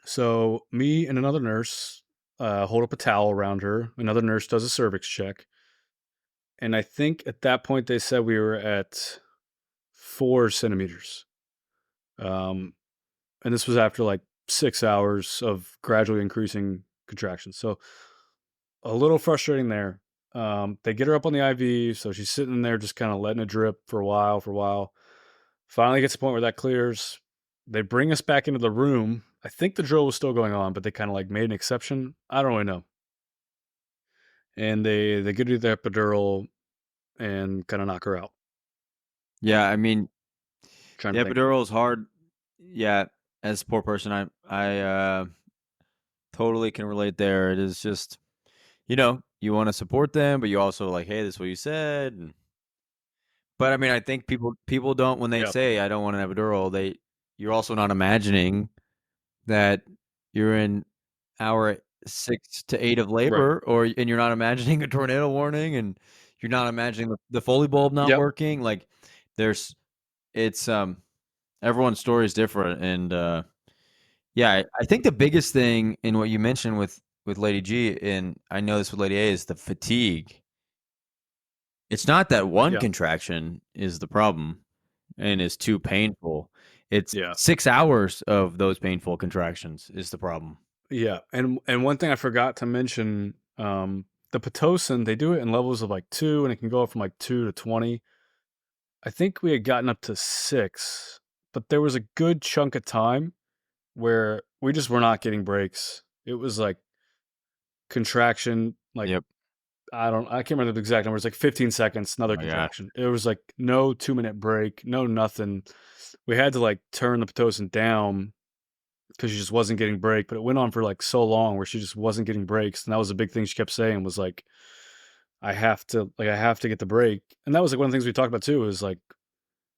So me and another nurse hold up a towel around her. Another nurse does a cervix check. And I think at that point they said we were at 4 centimeters. And this was after like 6 hours of gradually increasing contractions. So a little frustrating there. They get her up on the IV, so she's sitting there just kind of letting it drip for a while. Finally gets to the point where that clears. They bring us back into the room. I think the drill was still going on, but they kind of like made an exception. I don't really know. And they get her the epidural and kind of knock her out. Yeah, I mean, Trying the to think. epidural is hard. Yeah, as a poor person, I totally can relate there. It is just, you want to support them, but you also like, hey, this is what you said. But I mean, I think people don't, when they Yep. say I don't want an epidural, you're also not imagining that you're in hour 6 to 8 of labor, and you're not imagining a tornado warning, and you're not imagining the Foley bulb not Yep. working. Like, it's everyone's story is different, and yeah, I think the biggest thing in what you mentioned with Lady G, and I know this with Lady A, is the fatigue. It's not that one Yeah. contraction is the problem and is too painful. It's Yeah. 6 hours of those painful contractions is the problem. Yeah, and one thing I forgot to mention, the Pitocin, they do it in levels of like 2, and it can go up from like 2 to 20. I think we had gotten up to 6, but there was a good chunk of time where we just were not getting breaks. It was like contraction, like Yep. I can't remember the exact number. It's like 15 seconds, another Oh my gosh. contraction. It was like no 2-minute break, no nothing. We had to like turn the Pitocin down because she just wasn't getting break, but it went on for like so long where she just wasn't getting breaks. And that was a big thing she kept saying was like, I have to get the break. And that was like one of the things we talked about too, is like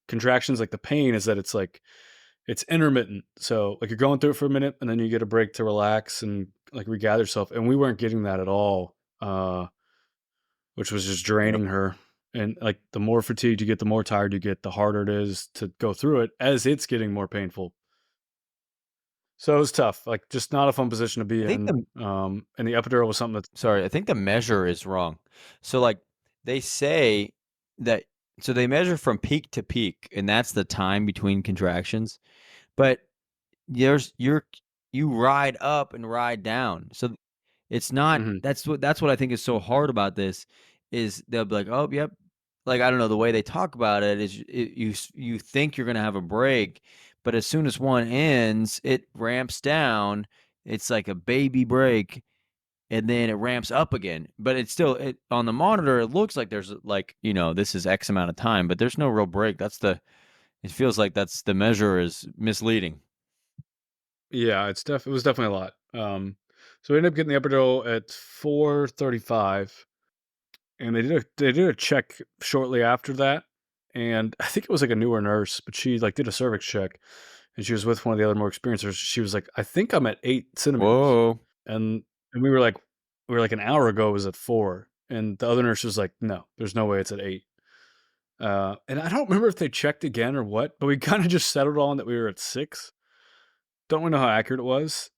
contractions, like the pain is that it's like, it's intermittent. So like you're going through it for a minute and then you get a break to relax and like regather yourself. And we weren't getting that at all, which was just draining her. And like the more fatigued you get, the more tired you get, the harder it is to go through it as it's getting more painful. So it was tough, like just not a fun position to be I think in. And the epidural was something that Sorry, I think the measure is wrong. So like they say that, so they measure from peak to peak, and that's the time between contractions. But you ride up and ride down. So it's not, that's what I think is so hard about this, is they'll be like, oh, yep. Like, I don't know, the way they talk about it is you think you're going to have a break, but as soon as one ends, it ramps down. It's like a baby break, and then it ramps up again. But it's still, on the monitor, it looks like there's like, this is X amount of time, but there's no real break. It feels like that's the measure is misleading. Yeah, it was definitely a lot. So we ended up getting the epidural at 4:35, and they did a check shortly after that, and I think it was like a newer nurse, but she like did a cervix check, and she was with one of the other more experienced nurses. She was like, I think I'm at 8 centimeters. Whoa. And we were like an hour ago it was at 4, and the other nurse was like, no, there's no way it's at 8. And I don't remember if they checked again or what, but we kind of just settled on that we were at 6. Don't really know how accurate it was,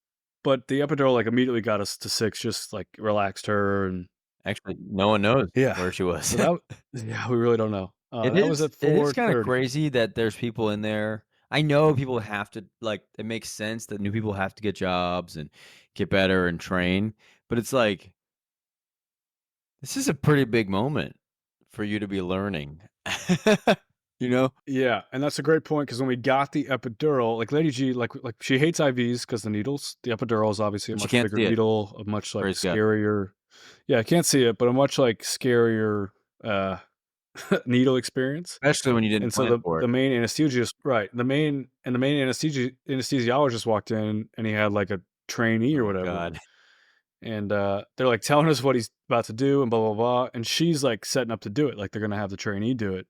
but the epidural like immediately got us to 6, just like relaxed her. And Actually, no one knows where she was. so yeah, we really don't know. It was at It is kind 4:30. of crazy that there's people in there. I know people have to, like, it makes sense that new people have to get jobs and get better and train, but it's like, this is a pretty big moment for you to be learning. Yeah, and that's a great point, because when we got the epidural, like Lady G, like she hates IVs because the needles. The epidural is obviously a She much can't bigger see it. needle, a much like Praise God. scarier. Yeah, I can't see it, but a much like scarier needle experience. Especially when you didn't And so plan for the it. main anesthesiologist, right? The main anesthesiologist walked in, and he had like a trainee or Oh, whatever. God. And they're like telling us what he's about to do and blah blah blah, and she's like setting up to do it, like they're gonna have the trainee do it.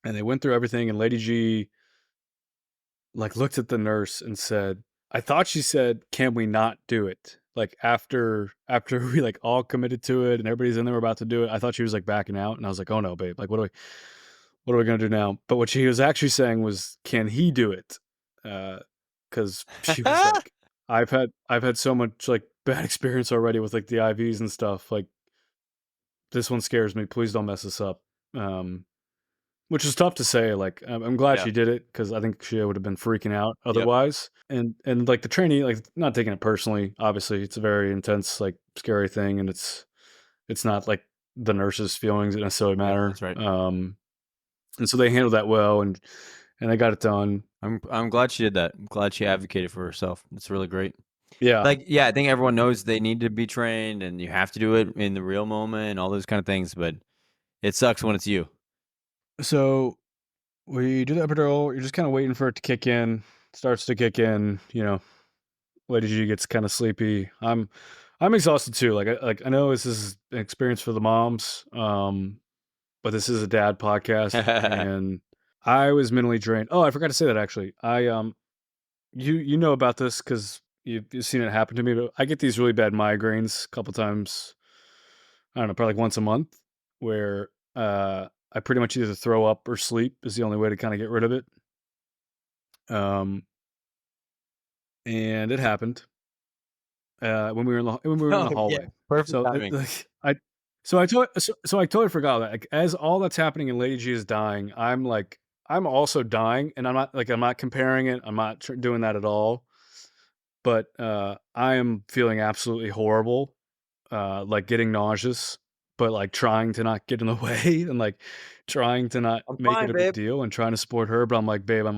And they went through everything, and Lady G like looked at the nurse and said, I thought she said, can we not do it? Like after we like all committed to it and everybody's in there about to do it, I thought she was like backing out, and I was like, oh no, babe, like what are we gonna do now? But what she was actually saying was, can he do it? Because she was like, I've had so much like bad experience already with like the IVs and stuff. Like this one scares me. Please don't mess this up. Which is tough to say. Like I'm glad Yeah. she did it, because I think she would have been freaking out otherwise. And like the trainee, like not taking it personally. Obviously, it's a very intense, like scary thing, and it's not like the nurses' feelings didn't necessarily matter. That's right. And so they handled that well, and they got it done. I'm glad she did that. I'm glad she advocated for herself. It's really great. Yeah. Like, yeah, I think everyone knows they need to be trained and you have to do it in the real moment and all those kind of things, but it sucks when it's you. So we do the epidural. You're just kind of waiting for it to kick in. Starts to kick in. Lady G gets kind of sleepy. I'm exhausted too. Like I know this is an experience for the moms, but this is a dad podcast, and I was mentally drained. Oh, I forgot to say that actually. You know about this because you've seen it happen to me. But I get these really bad migraines a couple times. I don't know, probably like once a month, where I pretty much either throw up or sleep is the only way to kind of get rid of it. And it happened when we were in the hallway. Perfect So timing. I totally forgot that. Like, as all that's happening and Lady G is dying, I'm also dying, and I'm not comparing it. I'm not doing that at all. But I am feeling absolutely horrible, like getting nauseous, but like trying to not get in the way and like trying to not I'm make fine, it a big babe. deal and trying to support her. But I'm like, babe, I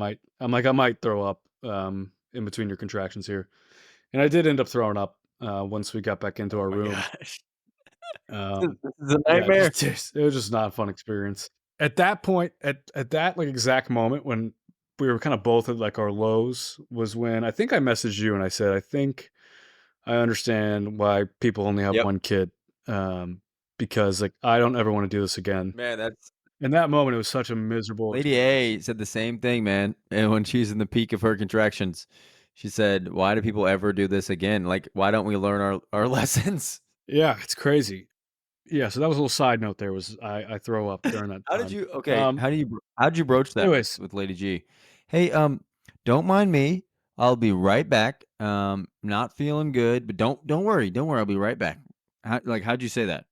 might throw up in between your contractions here. And I did end up throwing up once we got back into our Oh my room. gosh. Um, This is a yeah, nightmare. it was just not a fun experience. At that point, at that like exact moment when we were kind of both at like our lows, was when I think I messaged you and I said, I think I understand why people only have Yep. one kid, because like I don't ever want to do this again. Man, that's In that moment, it was such a miserable Lady experience. A said the same thing, man. And when she's in the peak of her contractions, she said, "Why do people ever do this again? Like, why don't we learn our lessons?" Yeah, it's crazy. Yeah, so that was a little side note there. Was I throw up during that How time? did you? Okay, how did you broach that Anyways, with Lady G? Hey, don't mind me. I'll be right back. Not feeling good, but don't worry, don't worry. I'll be right back. How'd you say that?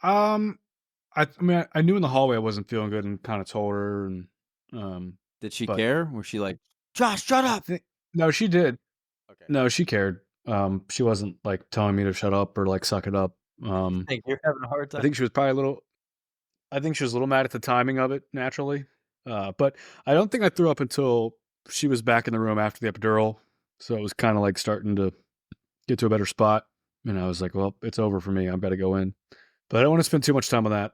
I mean, I knew in the hallway I wasn't feeling good and kind of told her, and Did she but care? Was she like, Josh, shut I up? think no, she did. Okay. No, she cared. She wasn't like telling me to shut up or like suck it up. I think you're having a hard I time. think she was probably a little. I think she was a little mad at the timing of it, naturally. But I don't think I threw up until she was back in the room after the epidural. So it was kind of like starting to get to a better spot. And I was like, well, it's over for me. I've got to go in. But I don't want to spend too much time on that.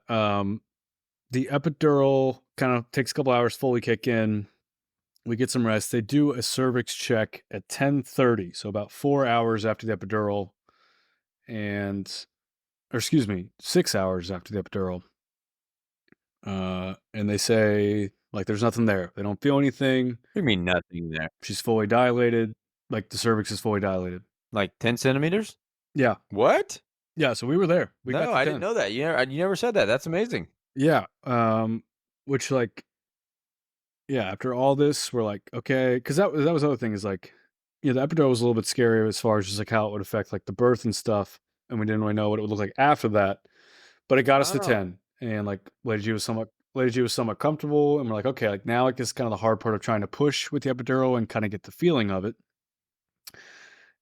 The epidural kind of takes a couple hours fully kick in. We get some rest. They do a cervix check at 10:30, so about 4 hours after the epidural, or excuse me, 6 hours after the epidural. And they say like there's nothing there. They don't feel anything. What do you mean nothing there? She's fully dilated. Like the cervix is fully dilated. Like 10 centimeters? Yeah. What? Yeah. So we were there. We got No, to I 10. didn't know that. You never said that. That's amazing. Yeah. Which like, yeah, after all this, we're like, okay, because that was the other thing is like, yeah, the epidural was a little bit scary as far as just like how it would affect like the birth and stuff, and we didn't really know what it would look like after that. But it got us to Oh. 10, and like Lady G was somewhat comfortable, and we're like, okay, like now like this is kind of the hard part of trying to push with the epidural and kind of get the feeling of it.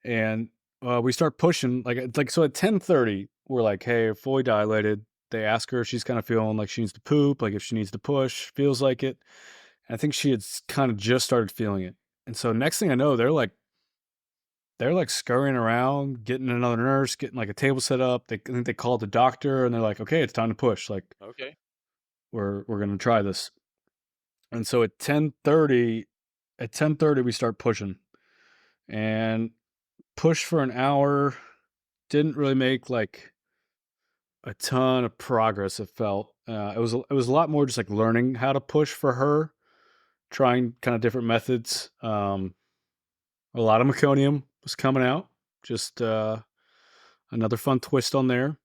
And we start pushing like so at 10:30, we're like, hey, fully dilated. They ask her if she's kind of feeling like she needs to poop, like if she needs to push, feels like it. And I think she had kind of just started feeling it. And so next thing I know, they're like scurrying around, getting another nurse, getting like a table set up. I think they called the doctor and they're like, okay, it's time to push. Like Okay. we're gonna try this. And so at 10:30, we start pushing. And push for an hour, didn't really make like a ton of progress, it felt. It was a lot more just like learning how to push for her, trying kind of different methods. A lot of meconium was coming out. Just another fun twist on there.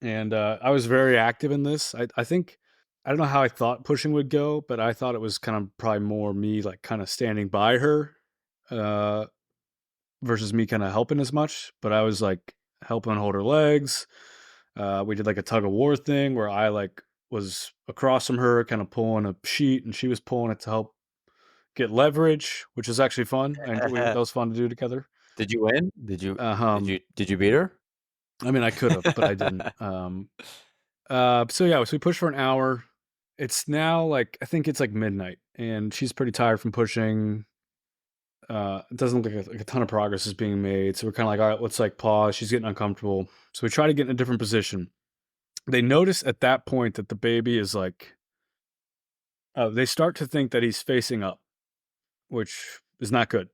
And I was very active in this. I think I don't know how I thought pushing would go, but I thought it was kind of probably more me like kind of standing by her uh, versus me kind of helping as much. But I was like helping hold her legs. We did like a tug of war thing where I like was across from her, kind of pulling a sheet, and she was pulling it to help get leverage, which is actually fun. That was fun to do together. Did you win? Did you Um, did you beat her? I mean, I could have, but I didn't. So we pushed for an hour. It's now like I think it's like midnight, and she's pretty tired from pushing. It doesn't look like a ton of progress is being made, so we're kind of like, all right, let's like pause. She's getting uncomfortable, so we try to get in a different position. They notice at that point that the baby is like, they start to think that he's facing up, which is not good.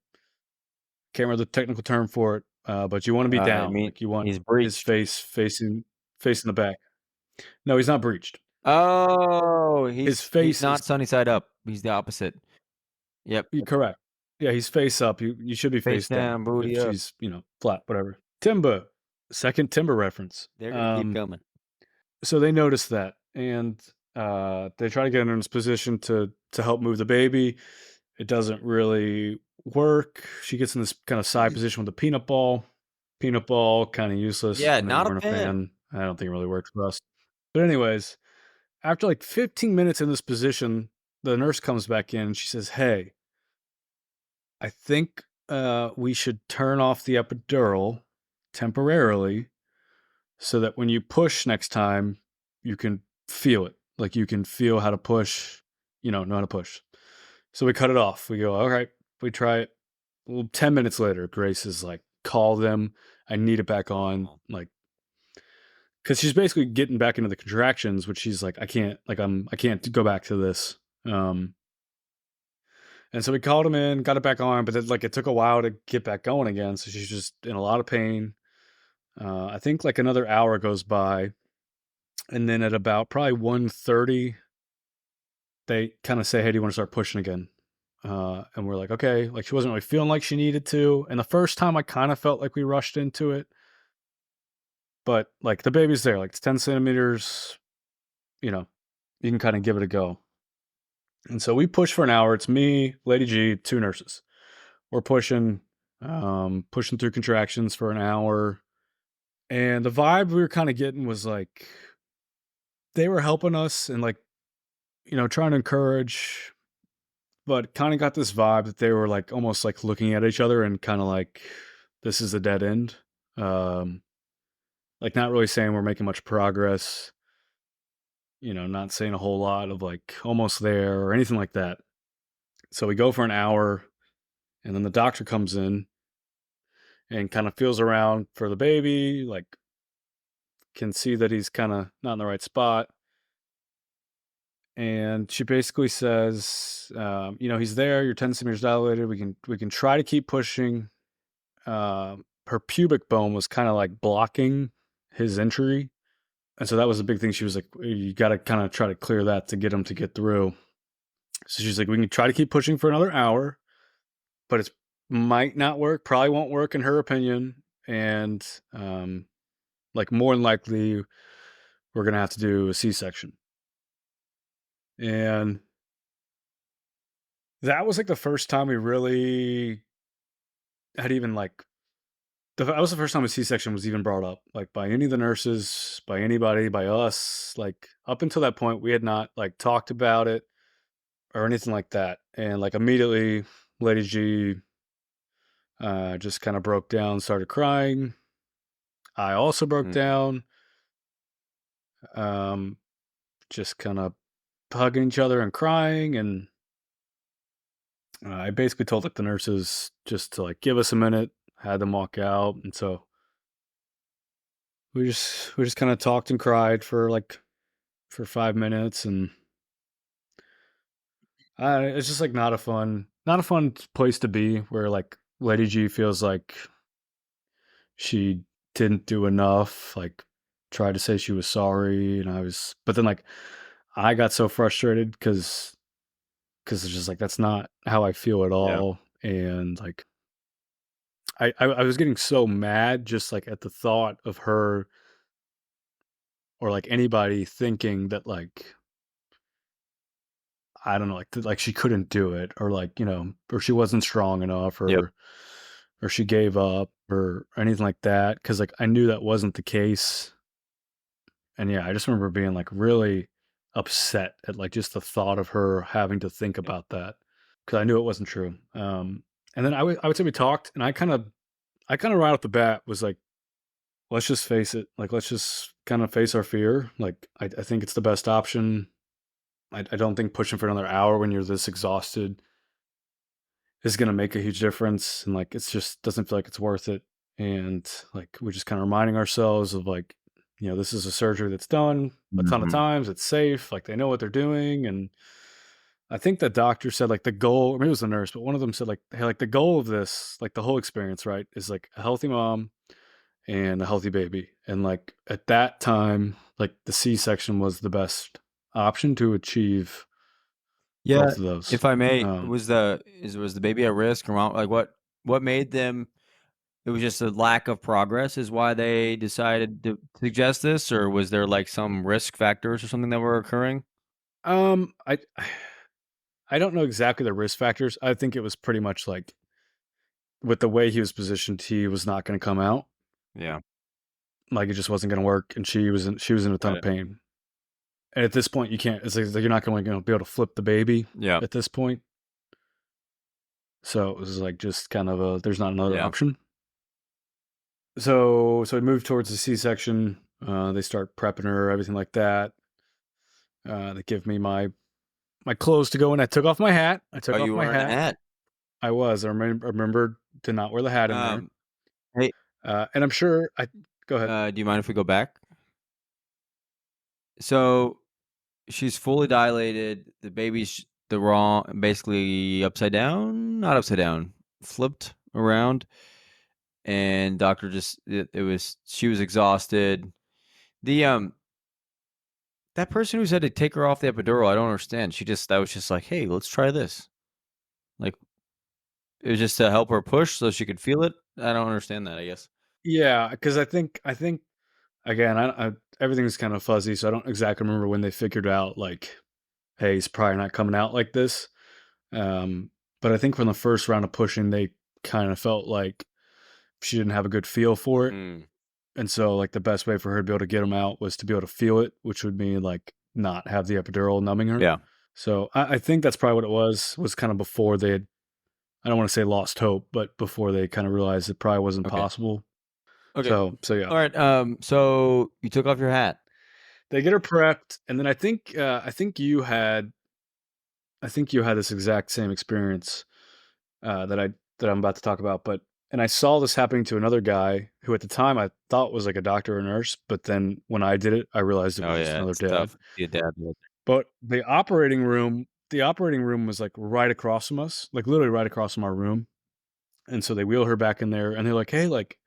Can't remember the technical term for it, but you want to be I down. mean, Like you want he's his breached. face facing the back. No, he's not breached. Oh, His he's face not is sunny side up. He's the opposite. Yep. correct. Yeah, he's face up. You should be Face face down. down, booty If up. she's flat, whatever. Timber, second Timber reference. They're gonna keep coming. So they notice that, and they try to get her in this position to help move the baby. It doesn't really work. She gets in this kind of side position with the peanut ball. Peanut ball, kind of useless. Yeah, I know not you a weren't fan. I don't think it really works for us. But anyways, after like 15 minutes in this position, the nurse comes back in and she says, "Hey, I think we should turn off the epidural temporarily so that when you push next time, you can feel it. Like you can feel how to push, know how to push." So we cut it off. We go, all right, we try it. Well, 10 minutes later, Grace is like, call them. I need it back on. Like, because she's basically getting back into the contractions, which she's like, I can't go back to this. And so we called him in, got it back on, but then like it took a while to get back going again. So she's just in a lot of pain. I think like another hour goes by, and then at about probably 1:30, they kind of say, "Hey, do you want to start pushing again?" And we're like, okay. Like she wasn't really feeling like she needed to. And the first time, I kind of felt like we rushed into it, but like the baby's there, like it's 10 centimeters. You can kind of give it a go. And so we push for an hour. It's me, Lady G, two nurses. We're pushing through contractions for an hour. And the vibe we were kind of getting was like they were helping us and like, trying to encourage, but kind of got this vibe that they were like almost like looking at each other and kind of like, this is a dead end. Like not really saying we're making much progress, not saying a whole lot of like almost there or anything like that. So we go for an hour, and then the doctor comes in and kind of feels around for the baby, like can see that he's kind of not in the right spot. And she basically says, he's there. You're 10 centimeters dilated. We can try to keep pushing. Her pubic bone was kind of like blocking his entry, and so that was a big thing. She was like, "You got to kind of try to clear that to get him to get through." So she's like, "We can try to keep pushing for another hour, but it might not work. Probably won't work in her opinion, and like more than likely, we're gonna have to do a C-section." And that was like the first time we really had even like that was the first time a C-section was even brought up, like by any of the nurses, by anybody, by us. Like up until that point, we had not like talked about it or anything like that. And like immediately, Lady G just kind of broke down, started crying. I also broke down, just kind of hugging each other and crying. And I basically told like the nurses just to like give us a minute, had them walk out, and so we just kind of talked and cried for 5 minutes, and it's just like not a fun place to be where like Lady G feels like she didn't do enough, like tried to say she was sorry, and but then like I got so frustrated because it's just like that's not how I feel at all, and like I was getting so mad just like at the thought of her or like anybody thinking that like I don't know, like she couldn't do it, or like or she wasn't strong enough, or she gave up, or anything like that. Because like I knew that wasn't the case, and yeah, I just remember being like really upset at like just the thought of her having to think about that, because I knew it wasn't true. And then I would say we talked, and I kind of right off the bat was like, let's just face it. Like, let's just kind of face our fear. Like, I think it's the best option. I don't think pushing for another hour when you're this exhausted is going to make a huge difference. And like, it's just doesn't feel like it's worth it. And like, we're just kind of reminding ourselves of like, this is a surgery that's done a ton of times. It's safe. Like, they know what they're doing. And I think the doctor said like the goal, or maybe it was the nurse, but one of them said like, hey, like the goal of this, like the whole experience, right, is like a healthy mom and a healthy baby. And like at that time, like the C-section was the best option to achieve Yeah, both of those. if I may, was the baby at risk, or like what made them? It was just a lack of progress is why they decided to suggest this, or was there like some risk factors or something that were occurring? I don't know exactly the risk factors. I think it was pretty much like with the way he was positioned, he was not going to come out. Yeah. Like it just wasn't going to work, and she was in a ton of pain. And at this point, you can't. It's like you're not going to be able to flip the baby. Yeah. At this point, so it was like just kind of there's not another option. So we moved towards the C-section. They start prepping her, everything like that. They give me my clothes to go in. I took off my hat. I took off my hat. I was. I remembered to not wear the hat in there. Hey, and I'm sure. Go ahead. Do you mind if we go back? So she's fully dilated. The baby's basically upside down, not upside down, flipped around. And doctor she was exhausted. That person who said to take her off the epidural, I don't understand. That was just like, hey, let's try this. Like, it was just to help her push so she could feel it. I don't understand that, I guess. Yeah, because I think again, everything's kind of fuzzy, so I don't exactly remember when they figured out like, hey, he's probably not coming out like this. But I think from the first round of pushing, they kind of felt like she didn't have a good feel for it. And so like the best way for her to be able to get him out was to be able to feel it, which would mean like not have the epidural numbing her. Yeah. So I think that's probably what it was kind of before they had, I don't want to say lost hope, but before they kind of realized it probably wasn't possible. Okay. So yeah. All right. So you took off your hat. They get her prepped, and then I think you had this exact same experience that I'm about to talk about, and I saw this happening to another guy who at the time I thought was like a doctor or nurse, but then when I did it, I realized it was just another dad. Tough. Your dad. But the operating room was like right across from us, like literally right across from our room. And so they wheel her back in there, and they're like, "Hey, like,"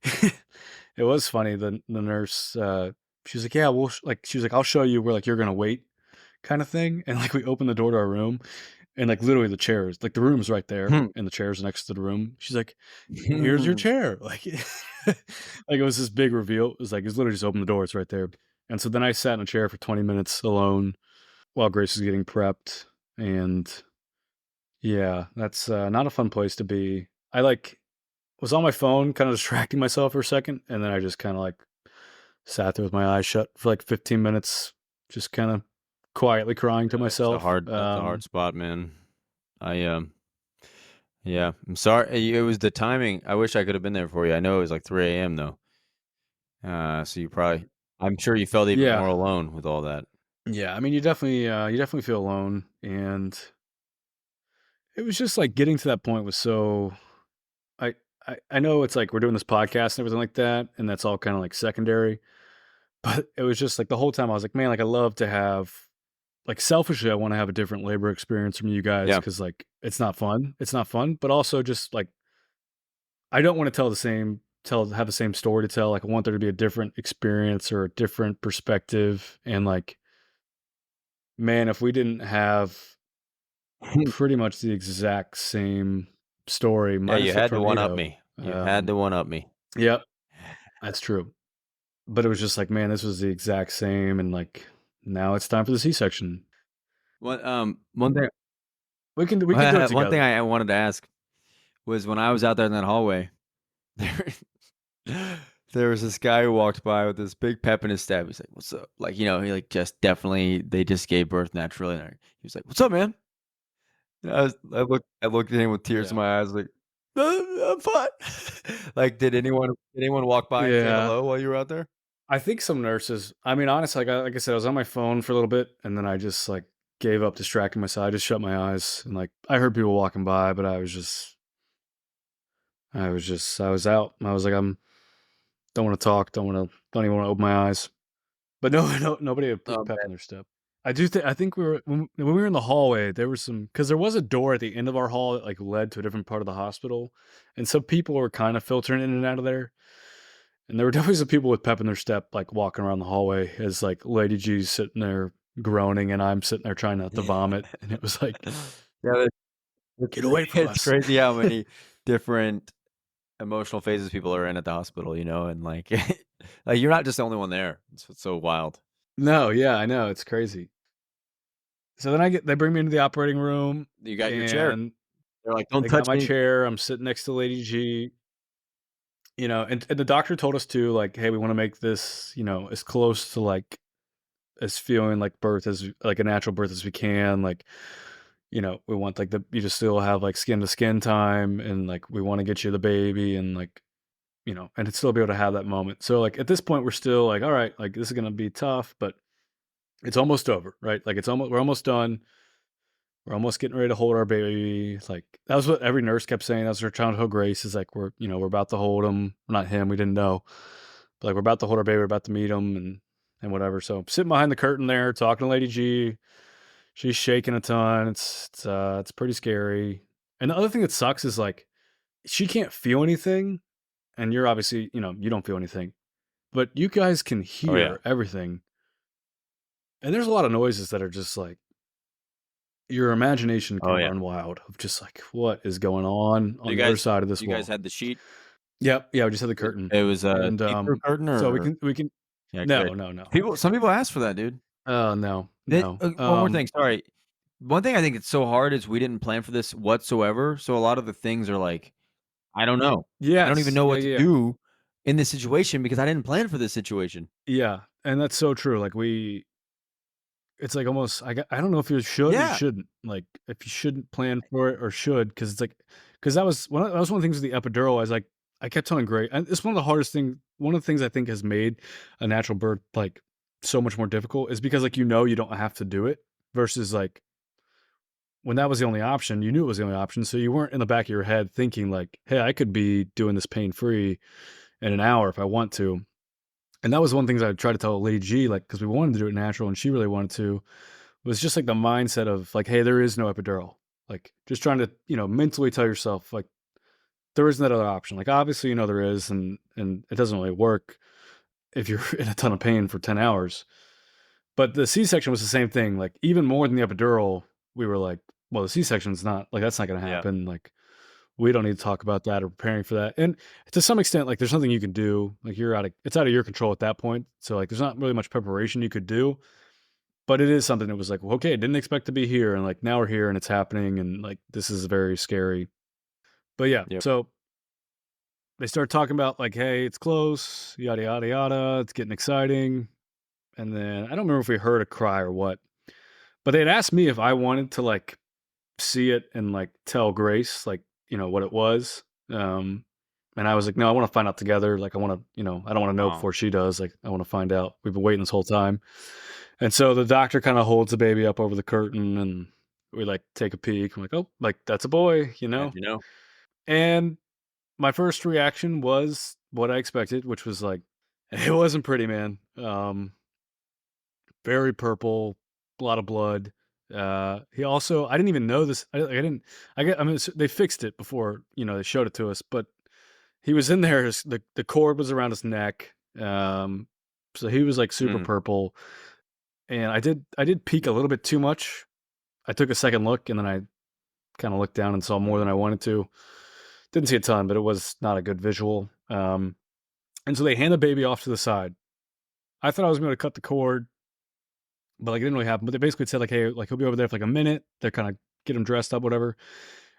it was funny. The nurse, she's like, "Yeah, she was like, I'll show you where like you're gonna wait," kind of thing. And like we open the door to our room, and like literally the chairs, like the room's right there, and the chairs next to the room. She's like, "Here's your chair." Like, like it was this big reveal. It was like it's literally just open the door, it's right there. And so then I sat in a chair for 20 minutes alone while Grace was getting prepped, and yeah, that's not a fun place to be. I like was on my phone, kind of distracting myself for a second, and then I just kind of like sat there with my eyes shut for like 15 minutes, just kind of quietly crying to myself. That's a hard spot, man. Yeah, I'm sorry. It was the timing. I wish I could have been there for you. I know it was like 3 a.m. though. So I'm sure you felt even more alone with all that. Yeah, I mean, you definitely feel alone, and it was just like getting to that point was so. I know it's like we're doing this podcast and everything like that, and that's all kind of like secondary. But it was just like the whole time I was like, man, like I love to have, like selfishly, I want to have a different labor experience from you guys because like it's not fun. It's not fun, but also just like I don't want to have the same story to tell. Like I want there to be a different experience or a different perspective, and like, man, if we didn't have pretty much the exact same story. Yeah, you had to one up me. You had to one up me. Yep, that's true. But it was just like, man, this was the exact same, and like now it's time for the C-section. One thing we can do it together. One thing I wanted to ask was when I was out there in that hallway, there was this guy who walked by with this big pep in his step. He's like, "What's up?" Like, he like they just gave birth naturally. And he was like, "What's up, man?" I looked at him with tears in my eyes, like, I'm fine." Like, did anyone walk by and say Yeah. hello while you were out there? I think some nurses. I mean, honestly, like I said, I was on my phone for a little bit, and then I just like gave up distracting myself. I just shut my eyes, and like I heard people walking by, but I was out. I was like, don't want to talk, don't even want to open my eyes. But no, no, nobody had put Oh, pep man. in their step. I think we were when we were in the hallway. There was some because there was a door at the end of our hall that like led to a different part of the hospital, and some people were kind of filtering in and out of there. And there were definitely some people with pep in their step, like walking around the hallway as like Lady G's sitting there groaning, and I'm sitting there trying not to vomit. And it was like, Yeah, get away from it's us. crazy how many different emotional phases people are in at the hospital, and like, like you're not just the only one there. It's what's so wild. No, yeah, I know. It's crazy. So then they bring me into the operating room, You got your chair. and They're like, "Don't they got touch my me." chair. I'm sitting next to Lady G. And the doctor told us to like, hey, we want to make this, as close to like as feeling like birth as like a natural birth as we can. Like, we want like you to still have like skin to skin time, and like we want to get you the baby, and like, and to still be able to have that moment. So like at this point, we're still like, all right, like this is gonna be tough, but it's almost over, right? Like we're almost done. We're almost getting ready to hold our baby. Like that was what every nurse kept saying. That was her childhood grace. Is like we're about to hold him. Not him. We didn't know, but like we're about to hold our baby. We're about to meet him, and whatever. So I'm sitting behind the curtain there, talking to Lady G. She's shaking a ton. It's pretty scary. And the other thing that sucks is like she can't feel anything, and you're obviously you don't feel anything, but you guys can Oh yeah. hear everything. And there's a lot of noises that are just like your imagination Oh can yeah. run wild of just like what is going on You the other guys, side of this you guys wall. had the sheet. Yep, yeah, we just had the curtain, It was a and see-through curtain, so or we can yeah, no, good. no, no. Some people ask for that, dude. No, no. One more thing, sorry. One thing I think it's so hard is we didn't plan for this whatsoever. So a lot of the things are like, I don't know. I don't even Yes, know yeah, what to yeah, do in this situation because I didn't plan for this situation. yeah, and that's so true. Like it's like almost I don't know if you should or Yeah. shouldn't. Like if you shouldn't plan for it or should, because it's like because that was one of the things with the epidural. I was like I kept telling Gray, and it's one of the hardest thing. One of the things I think has made a natural birth like so much more difficult is because like you don't have to do it versus like when that was the only option, you knew it was the only option, so you weren't in the back of your head thinking like, hey, I could be doing this pain free in an hour if I want to. And that was one of the things I tried to tell Lady G, like, because we wanted to do it natural and she really wanted to, was just like the mindset of like, hey, there is no epidural. Like, just trying to, mentally tell yourself, like, there isn't that other option. Like, obviously, there is, and it doesn't really work if you're in a ton of pain for 10 hours. But the C section was the same thing. Like, even more than the epidural, we were like, well, the C section's not, like, that's not going to Yeah. happen. Like, we don't need to talk about that or preparing for that. And to some extent, like there's nothing you can do. Like it's out of your control at that point. So like there's not really much preparation you could do. But it is something that was like, well, okay, didn't expect to be here. And like now we're here and it's happening. And like this is very scary. But yeah, Yep. so they start talking about like, hey, it's close, yada yada yada. It's getting exciting. And then I don't remember if we heard a cry or what. But they had asked me if I wanted to like see it and like tell Grace like, what it was. And I was like, no, I want to find out together. Like I want to, I don't want to know Oh. before she does. Like I want to find out. We've been waiting this whole time. And so the doctor kind of holds the baby up over the curtain and we like take a peek. I'm like, oh, like that's a boy, Glad you know. And my first reaction was what I expected, which was like, it wasn't pretty, man. Very purple, a lot of blood. He also, I didn't even know this. I mean, they fixed it before, they showed it to us, but he was in there. The cord was around his neck. So he was like super purple. And I did peek a little bit too much. I took a second look and then I kind of looked down and saw more than I wanted to. Didn't see a ton, but it was not a good visual. And so they hand the baby off to the side. I thought I was going to cut the cord, but like it didn't really happen. But they basically said like, hey, like he'll be over there for like a minute. They're kind of get him dressed up, whatever,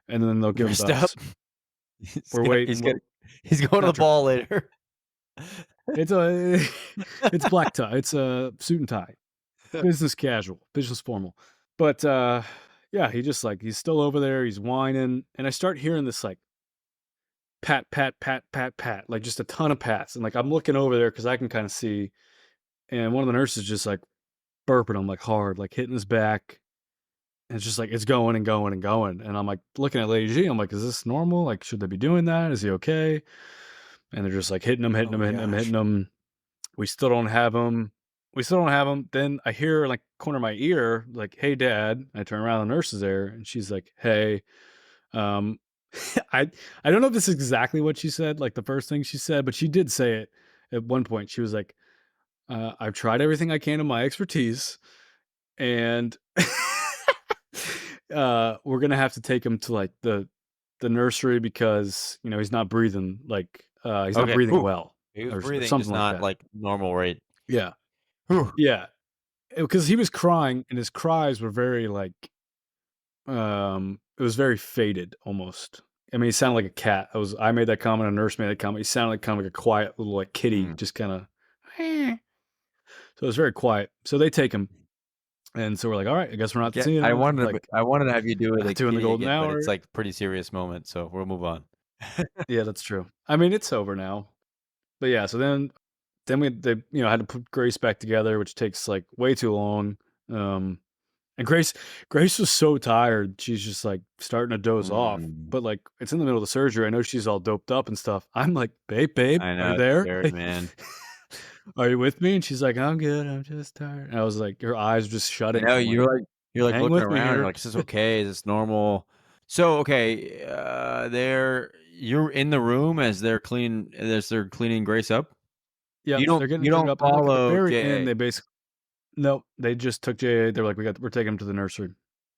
and then they'll give him to us. We're waiting. He's going to the ball later. It's black tie. It's a suit and tie, business casual, business formal. But yeah, he just like he's still over there. He's whining, and I start hearing this like pat, pat, pat, pat, pat, like just a ton of pats. And like I'm looking over there because I can kind of see, and one of the nurses just like burping him like hard, like hitting his back. And it's just like it's going and going and going. And I'm like looking at Lady G. I'm like, is this normal? Like, should they be doing that? Is he okay? And they're just like hitting him, hitting him, hitting him, hitting him. We still don't have him. Then I hear like corner of my ear, like, "Hey, Dad." I turn around, the nurse is there, and she's like, "Hey." I don't know if this is exactly what she said, like the first thing she said, but she did say it at one point. She was like, "I've tried everything I can in my expertise, and we're gonna have to take him to like the nursery because he's not breathing like he's not breathing well He was or breathing, something just like not that." like normal rate. Yeah, Whew. yeah, because he was crying and his cries were very like it was very faded almost. I mean, he sounded like a cat. I made that comment. A nurse made that comment. He sounded like kind of like a quiet little like kitty, just kind of. So it was very quiet. So they take him, and so we're like, all right, I guess we're not seeing him. I wanted to have you do it doing the golden again, hour, but it's like a pretty serious moment, so we'll move on. Yeah, that's true. I mean, it's over now, but yeah. So then they had to put Grace back together, which takes like way too long. And Grace was so tired. She's just like starting to doze off. But like it's in the middle of the surgery. I know she's all doped up and stuff. I'm like, babe, I know, are you there? scary, man. Are you with me? And she's like, I'm good. I'm just tired. And I was like, her eyes were just shutting. No, you're like hang looking with me around. here. You're like, is this okay? Is this normal? So okay, you're in the room as they're cleaning Grace up. Yeah, You don't up. follow And like at the very JA. end, they basically they just took JA. They're like, we're taking him to the nursery.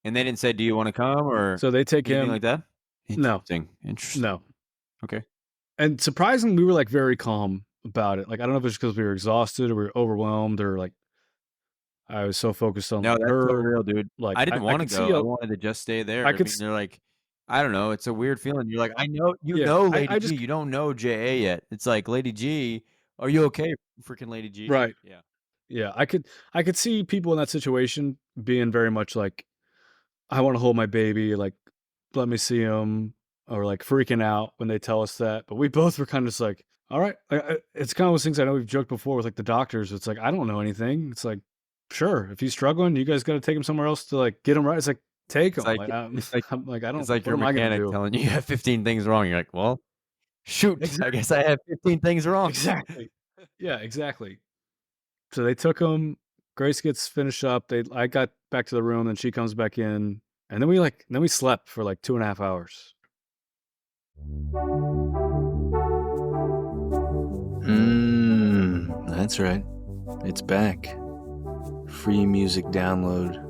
And they didn't say, do you want to come or so they take anything him like that? No. Interesting. No. Okay. And surprisingly, we were like very calm about it. Like I don't know if it's because we were exhausted or we were overwhelmed or like I was so focused on No, that's her. so real, dude. Like I didn't want to could go. I wanted to just stay there. I I could mean, s- they're like, I don't know. It's a weird feeling. You're like, I know Yeah, Lady I G. just You don't know JA yet. It's like, Lady G, are you okay? Freaking Lady G. right. Yeah. Yeah, I could see people in that situation being very much like, I want to hold my baby, like let me see him, or like freaking out when they tell us that. But we both were kind of just like, all right. It's kind of those things I know we've joked before with like the doctors. It's like I don't know anything. It's like, sure, if he's struggling, you guys got to take him somewhere else to like get him right. It's like take him. It's like I'm like I don't. It's like what your am I gonna mechanic do? telling you have 15 things wrong. You're like, well, shoot. Exactly. I guess I have 15 things wrong. Exactly. Yeah, exactly. So they took him. Grace gets finished up. I got back to the room, and she comes back in, and then we slept for like 2.5 hours. That's right. It's back. Free music download.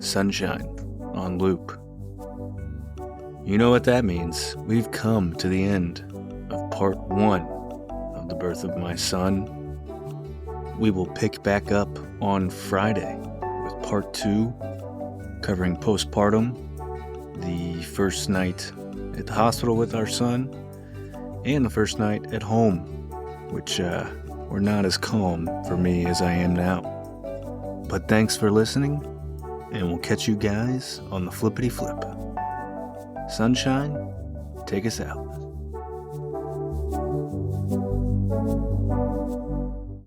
Sunshine on loop. You know what that means. We've come to the end of part 1 of The Birth of My Son. We will pick back up on Friday with part 2, covering postpartum, the first night at the hospital with our son, and the first night at home, which were not as calm for me as I am now. But thanks for listening, and we'll catch you guys on the flippity flip. Sunshine, take us out.